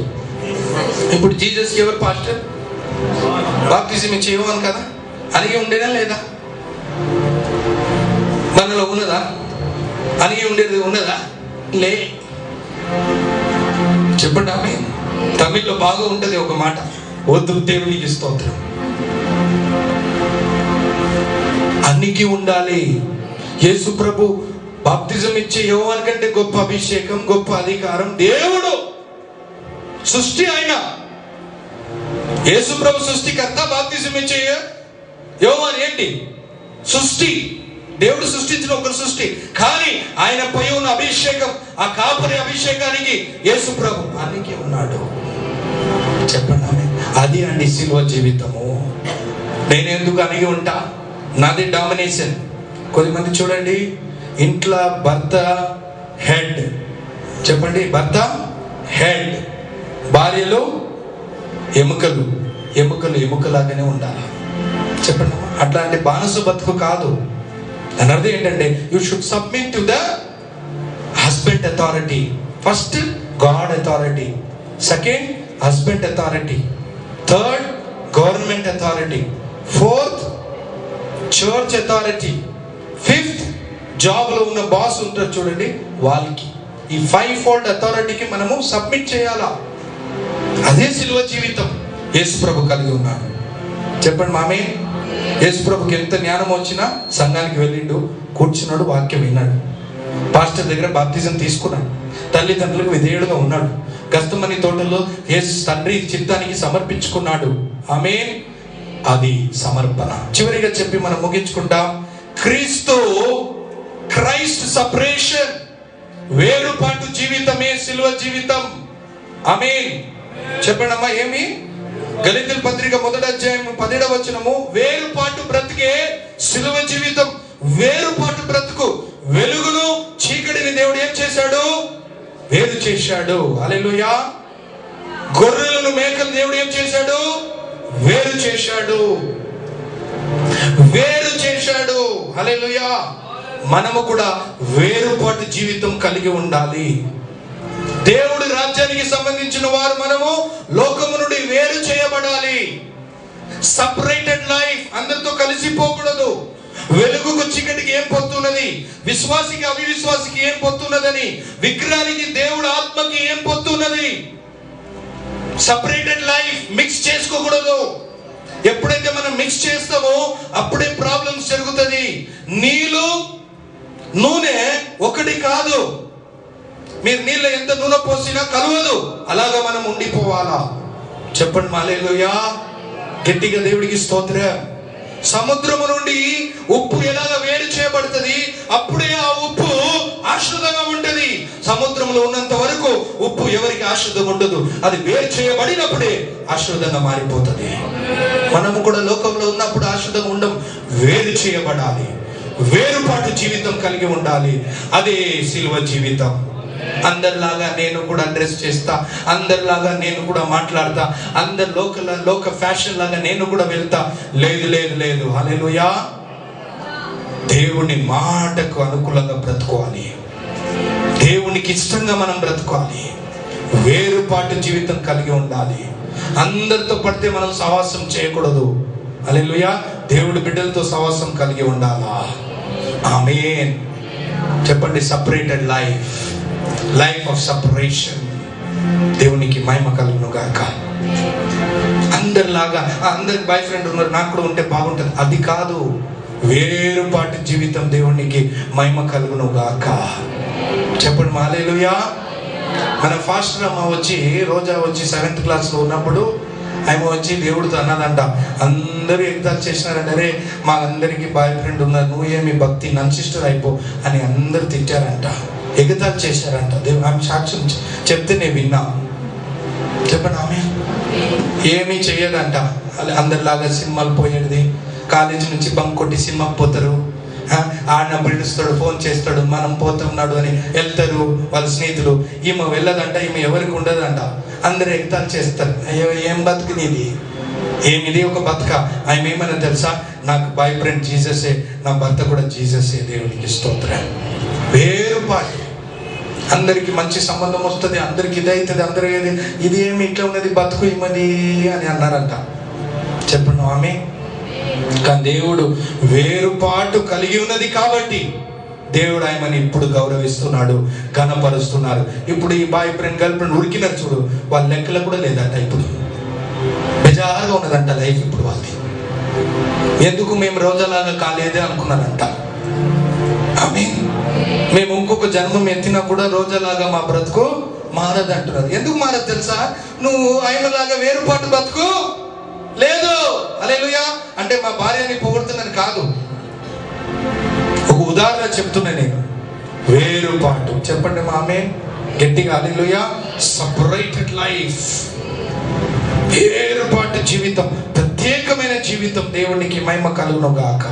ఇప్పుడు జీసస్కి ఎవరు పాస్టర్? బాప్తిజం ఇచ్చే యోహాను కదా. అనిగి ఉండేదా లేదా? మనలో ఉన్నదా? అనిగి ఉండేది ఉన్నదా? లే. చెప్పండి ఆమె. తమిళ్లో బాగా ఉంటది ఒక మాట, వద్దు దేవునికి స్తోత్రం. అన్నికి ఉండాలి. యేసు ప్రభు బాప్తిజం ఇచ్చే యోహాను కంటే గొప్ప అభిషేకం, గొప్ప అధికారం. దేవుడు సృష్టి, ఆయన యేసు ప్రభు సృష్టికర్త. బాప్తిజం ఇచ్చే యోహాను ఏంటి? సృష్టి. దేవుడు సృష్టించిన ఒక సృష్టి. కానీ ఆయన పై ఉన్న అభిషేకం, ఆ కాపరి అభిషేకానికి యేసు ప్రభు అన్నికి ఉన్నాడు. చెప్పండి ఆమె. అది అండి సిలువ జీవితము. నేను ఎందుకు అణిగి ఉంటా? నాది డామినేషన్. కొద్దిమంది చూడండి, ఇంట్లో భర్త హెడ్. చెప్పండి, భర్త హెడ్, భార్యలు ఎముకలాగానే ఉండాలి. చెప్పండి. అట్లాంటి బానిస బతుకు కాదు. దాని అర్థం ఏంటంటే, you should submit to the husband authority. First God authority, second husband authority, third government authority, fourth church authority, fifth job లో ఉన్న బాస్ ఉంటారు చూడండి, వాళ్ళకి. ఈ 5 ఫోల్డ్ అథారిటీకి మనము సబ్మిట్ చేయాలా. అదే సిలువ జీవితం యేసు ప్రభు కలిగి ఉన్నాడు. చెప్పండి మామే. యేసు ప్రభుకి ఎంత జ్ఞానం వచ్చినా సంఘానికి వెళ్ళిండు, కూర్చున్నాడు, వాక్యం విన్నాడు, పాస్టర్ దగ్గర బాప్తిజం తీసుకున్నాడు, తల్లిదండ్రులకు విధేయుడుగా ఉన్నాడు, గెత్సేమనీ తోటలో యేసు తండ్రి చిత్తానికి సమర్పించుకున్నాడు. ఆమేన్. అది సమర్పణ. చివరిగా చెప్పి మనం ముగించుకుంటాం. క్రైస్ట్ సపరేషన్, వేరుపాటు జీవితమే సిలువ జీవితం. ఆమేన్. చెప్పండి అమ్మా. ఏమి? గలతీయుల పత్రిక 1వ అధ్యాయం 17వ వచనము, వేరుపాటు బ్రతికే సిలువ జీవితం. వేరుపాటు బ్రతుకు. వెలుగును చీకటిని దేవుడు ఏం చేశాడు? వేరు చేశాడు. హల్లెలూయా. గొర్రెలను మేకలు దేవుడు ఏం చేశాడు? వేరు చేశాడు. వేరు చేశాడు. హల్లెలూయా. మనము కూడా వేరుపాటు జీవితం కలిగి ఉండాలి. దేవుడి రాజ్యానికి సంబంధించిన వారు మనము లోకము నుండి వేరు చేయబడాలి. Separated life. అందరితో కలిసిపోకూడదు. వెలుగుకు చీకటికి ఏం పొత్తున్నది? విశ్వాసికి అవిశ్వాసికి ఏం పొత్తున్నదని, విగ్రహానికి దేవుడు ఆత్మకి ఏం పొత్తున్నది? Separated life. మిక్స్ చేసుకోకూడదు. ఎప్పుడైతే మనం మిక్స్ చేస్తామో అప్పుడే ప్రాబ్లమ్స్ జరుగుతుంది. నీళ్ళు నూనె ఒకటి కాదు. మీరు నీళ్ళ ఎంత నూనె పోసినా కలవదు. అలాగా మనం ఉండిపోవాలా? చెప్పండి హల్లెలూయా. గట్టిగా దేవుడికి స్తోత్రం. సముద్రము నుండి ఉప్పు ఎలాగ వేరు చేయబడుతుంది, అప్పుడే ఆ ఉప్పు ఆశ్రితంగా ఉంటది. సముద్రంలో ఉన్నంత వరకు ఉప్పు ఎవరికి ఆశ్రితం ఉండదు. అది వేరు చేయబడినప్పుడే ఆశ్రితంగా మారిపోతుంది. మనము కూడా లోకంలో ఉన్నప్పుడు ఆశ్రితంగా ఉండం. వేరు చేయబడాలి. వేరుపాటు జీవితం కలిగి ఉండాలి. అదే సిలువ జీవితం. అందరిలాగా నేను కూడా డ్రెస్ చేస్తా, అందరిలాగా నేను కూడా మాట్లాడతా, అందరి లోక ఫ్యాషన్ లాగా నేను కూడా వెళ్తా. లేదు లేదు లేదు. హల్లెలూయా. దేవుని మాటకు అనుకూలంగా బ్రతుకోవాలి. దేవునికి ఇష్టంగా మనం బ్రతుకోవాలి. వేరుపాటు జీవితం కలిగి ఉండాలి. అందరితో పడితే మనం సహవాసం చేయకూడదు. హల్లెలూయా. దేవుడి బిడ్డలతో సహవాసం కలిగి ఉండాలా? ఆమేన్. చెప్పండి. Separated life, life of separation. దేవునికి మహిమ కలుగును గాక. అందరిలాగా అందరికి బాయ్ ఫ్రెండ్ ఉన్నారు, నాకు కూడా ఉంటే బాగుంటుంది, అది కాదు. వేరుపాటు జీవితం. దేవునికి మహిమ కలుగును గాక. చెప్పండి హల్లెలూయా. మన ఫాస్టర్ అమ్మ వచ్చి, రోజా వచ్చి 7th క్లాస్లో ఉన్నప్పుడు ఆమె వచ్చి దేవుడితో అన్నదంట, అందరూ ఎగ్జామ్ చేసినారంటే, అరే మా అందరికి బాయ్ ఫ్రెండ్ ఉన్నారు, నువ్వేమి భక్తి నన్ సిస్టర్ అయిపో అని అందరు తిట్టారంట, ఎగతాలు చేశారంట. ఆమె సాక్ష్యం చెప్తే నేను విన్నా. చెప్పండి. ఆమె ఏమీ చెయ్యదంట. అందరిలాగా సినిమాలు పోయేది, కాలేజీ నుంచి బంక్ కొట్టి సినిమాకి పోతారు, ఆడిన పిలుస్తాడు, ఫోన్ చేస్తాడు, మనం పోతున్నాడు అని వెళ్తారు వాళ్ళ స్నేహితులు. ఈమె వెళ్ళదంట. ఈమె ఎవరికి ఉండదంట. అందరు ఎగతాలు చేస్తారు. అయ్యో ఏం బతుకునిది, ఏమిది ఒక బతుక. ఆమె ఏమన్నా తెలుసా? నాకు బాయ్ ఫ్రెండ్ జీససే, నా భర్త కూడా జీససే. దేవునికి స్తోత్రం. వేరుపాటు. అందరికి మంచి సంబంధం వస్తుంది, అందరికి ఇది అవుతుంది, అందరికి ఇది ఏమి ఇట్లా ఉన్నది బతుకు ఇమ్మది అని అన్నారంట. చెప్పండి ఆమె. కానీ దేవుడు వేరుపాటు కలిగి ఉన్నది కాబట్టి దేవుడు ఆయనని ఇప్పుడు గౌరవిస్తున్నాడు, ఘనపరుస్తున్నారు. ఇప్పుడు ఈ బాయ్ ఫ్రెండ్ గర్ల్ ఫ్రెండ్ ఉరికినారు చూడు, వాళ్ళ లెక్కలు కూడా లేదంట. ఇప్పుడు బెజారుగా ఉన్నదంట లైఫ్ ఇప్పుడు వాళ్ళది. ఎందుకు మేము రోజులాగా కాలేదే అనుకున్నారంట. ఆమేన్. మేము ఇంకొక జన్మం ఎత్తినా కూడా రోజులాగా మా బ్రతుకు మారదు అంటున్నారు. ఎందుకు మారదు తెలుసా? నువ్వు ఆయనలాగా వేరుపాటు బ్రతుకు లేదు. హల్లెలూయా. అంటే మా భార్యని పొగుడుతున్నాను కాదు, ఒక ఉదాహరణ చెప్తున్నా నేను. వేరుపాటు. చెప్పండి ఆమేన్ గట్టిగా. హల్లెలూయా. సపరేటెడ్ లైఫ్, వేరుపాటు జీవితం, ప్రత్యేకమైన జీవితం. దేవునికి మహిమ కలుగును గాక.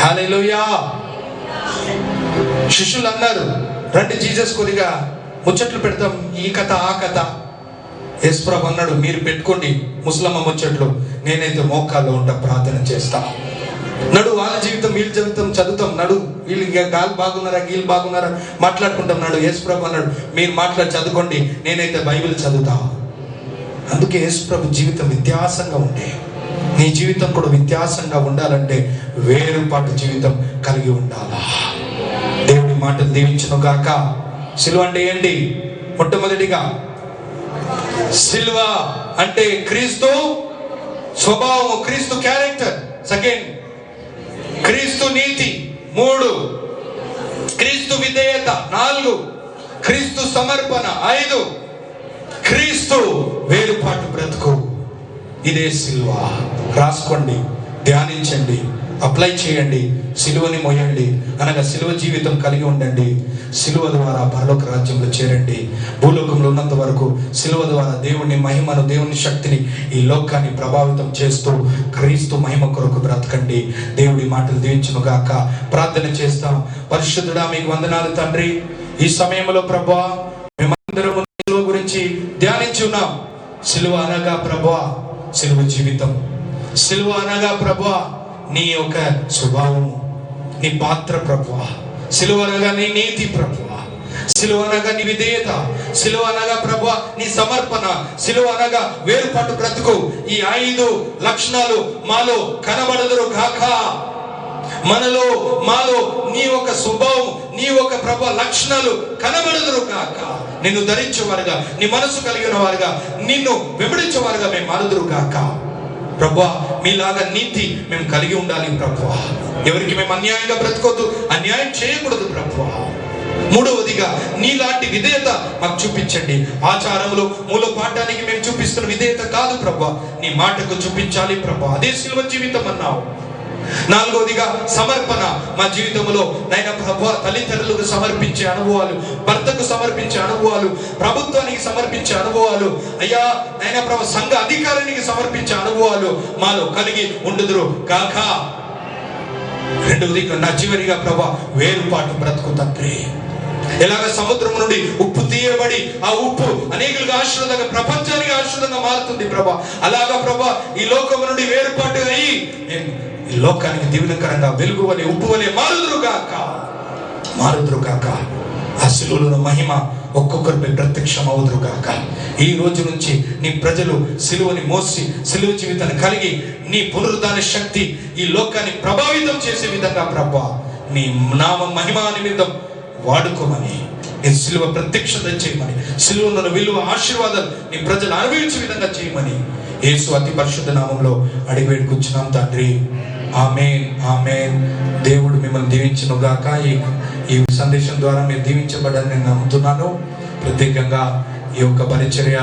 హల్లెలూయా. శిష్యులు అన్నారు, రండి జీసస్ కొద్దిగా ముచ్చట్లు పెడతాం, ఈ కథ ఆ కథ. యేసుప్రభు అన్నాడు, మీరు పెట్టుకోండి ముసలమ్మ ముచ్చట్లు, నేనైతే మోకాల్లో ఉంటా, ప్రార్థన చేస్తా. నడు, వాళ్ళ జీవితం వీళ్ళ జీవితం చదువుతాం. నడు, వీళ్ళు గాలి బాగున్నారా గీళ్ళు బాగున్నారా మాట్లాడుకుంటాం. నడు. యేసుప్రభు అన్నాడు, మీరు మాట్లాడి చదువుకోండి, నేనైతే బైబిల్ చదువుతా. అందుకే యేసుప్రభు జీవితం వ్యత్యాసంగా ఉంటే నీ జీవితం కూడా వ్యత్యాసంగా ఉండాలంటే వేరుపాటు జీవితం కలిగి ఉండాలా. దేవుడి మాటలు దీవించును గాక. సిలువ అంటే ఏంటి? మొట్టమొదటిగా సిలువ అంటే క్రీస్తు స్వభావం, క్రీస్తు క్యారెక్టర్. సెకండ్, క్రీస్తు నీతి. 3, క్రీస్తు విధేయత. 4, క్రీస్తు సమర్పణ. 5, క్రీస్తు వేరుపాటు బ్రతుకు. ఇదే సిలువ. రాసుకోండి, ధ్యానించండి, అప్లై చేయండి. సిలువని మోయండి అనగా సిలువ జీవితం కలిగి ఉండండి. సిలువ ద్వారా పరలోక రాజ్యంలో చేరండి. భూలోకంలో ఉన్నంత వరకు సిలువ ద్వారా దేవుని మహిమను, దేవుని శక్తిని ఈ లోకాన్ని ప్రభావితం చేస్తూ క్రీస్తు మహిమ కొరకు బ్రతకండి. దేవుడి మాటలు దీవించును గాక. ప్రార్థన చేస్తాం. పరిశుద్ధుడా, మీకు వందనాలు తండ్రి. ఈ సమయంలో ప్రభువా, మేమందరం సిలువ గురించి ధ్యానించున్నాం. సిలువ అనగా ప్రభువా సిలువ జీవితం. సిలువ అనగా ప్రభువా నీ యొక్క స్వభావము, నీ పాత్ర ప్రభువా. సిలువ అనగా నీ నీతి ప్రభువా. సిలువ అనగా నీ విధేయత. సిలువ అనగా ప్రభువా నీ సమర్పణ. సిలువ అనగా వేరుపాటు బ్రతుకు. ఈ 5 లక్షణాలు మాలో కనబడదురు గాక. మనలో మాలో నీ ఒక స్వభావం, నీ ఒక ప్రభు లక్షణాలు కనబడదురు గాక. నిన్ను ధరించేవారుగా, నీ మనసు కలిగిన వారుగా, నిన్ను వెంబడించేవారుగా మేము మారుదురు గాక. ప్రభువా మీలాగా నీతి మేము కలిగి ఉండాలి ప్రభువా. ఎవరికి మేము అన్యాయంగా బ్రతకొద్దు, అన్యాయం చేయకూడదు ప్రభువా. మూడవదిగా నీలాంటి విధేయత మాకు చూపించండి. ఆచారములు మూల పాఠానికి మేము చూపిస్తున్న విధేయత కాదు ప్రభువా, నీ మాటకు చూపించాలి ప్రభువా. అదే సిలువ జీవితం అన్నావు. నాలుగవదిగా సమర్పణ మా జీవితంలో నైనా ప్రభువా తల్లిదండ్రులకు సమర్పించే అనుభవాలు, భర్తకు సమర్పించే అనుభవాలు, ప్రభుత్వానికి సమర్పించే అనుభవాలు, అయ్యా నైనా ప్రభు సంఘ అధికారానికి సమర్పించే అనుభవాలు మాలో కలిగి ఉండుదురు గాక. రెండవదిగా నా చివరిగా ప్రభు వేరుపాటు బ్రతుకు తండ్రి. ఎలాగ సముద్రం నుండి ఉప్పు తీయబడి ఆ ఉప్పు అనేకులుగా ఆశీర్వాదంగా, ప్రపంచానికి ఆశీర్వాదంగా మారుతుంది ప్రభా, అలాగా ప్రభా ఈ లోకం నుండి వేరుపాటు అయ్యి ఈ లోకానికి దీవెనకరంగా వెలుగు వలె ఉప్పు వలె మారుదురు గాక. ఆ సిలువలో మహిమ ఒక్కొక్కరిపై ప్రత్యక్షం అవుదురు గాక. ఈ రోజు నుంచి నీ ప్రజలు సిలువని మోసి సిలువ జీవితాన్ని కలిగి నీ పునరుద్ధాన శక్తి ఈ లోకాన్ని ప్రభావితం చేసే విధంగా ప్రభా నీ నామ మహిమా నిమిత్తం వాడుకోమని, నీ సిలువ ప్రత్యక్షత చేయమని, సిలువలో విలువ ఆశీర్వాదాలు నీ ప్రజలు అనుభవించే విధంగా చేయమని యేసు అతి పరిశుద్ధ నామంలో అడిగి వేడుకొచ్చున్నాం తండ్రి. ఆమేన్, ఆమేన్. దేవుడు మిమ్మల్ని దీవించును గాక. ఈ సందేశం ద్వారా మీరు దీవించబడాలని నేను నమ్ముతున్నాను. ప్రత్యేకంగా ఈ యొక్క పరిచర్య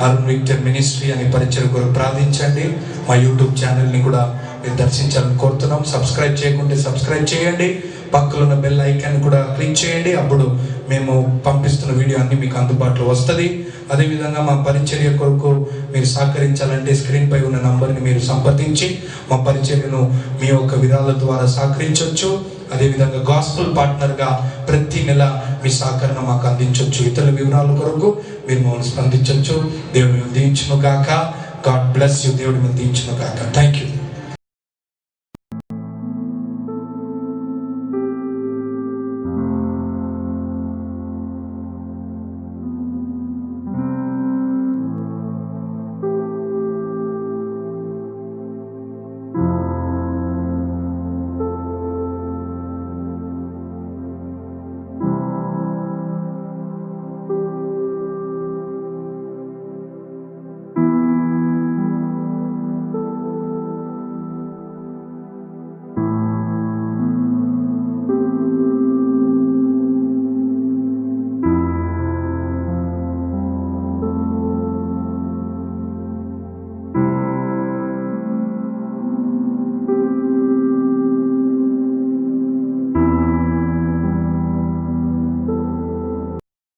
అరుణ్ విక్టర్ మినిస్ట్రీ అనే పరిచర్య కొరకు ప్రార్థించండి. మా యూట్యూబ్ ఛానల్ని కూడా మీరు దర్శించాలని కోరుతున్నాం. సబ్స్క్రైబ్ చేయకుంటే సబ్స్క్రైబ్ చేయండి. పక్కన ఉన్న బెల్ ఐకాన్ కూడా క్లిక్ చేయండి. అప్పుడు మేము పంపిస్తున్న వీడియో అన్ని మీకు అందుబాటులో వస్తుంది. అదేవిధంగా మా పరిచర్య కొరకు మీరు సహకరించాలంటే స్క్రీన్ పై ఉన్న నంబర్ని మీరు సంప్రదించి మా పరిచర్యను మీ యొక్క విరాళాల ద్వారా సహకరించవచ్చు. అదేవిధంగా గాస్పుల్ పార్ట్నర్గా ప్రతి నెల మీ సహకరణ మాకు అందించవచ్చు. ఇతరుల వివరాల కొరకు మీరు మమ్మల్ని స్పందించవచ్చు. దేవుడు దీవించును గాక. God bless you. దేవుడు దీవించును గాక. Thank you.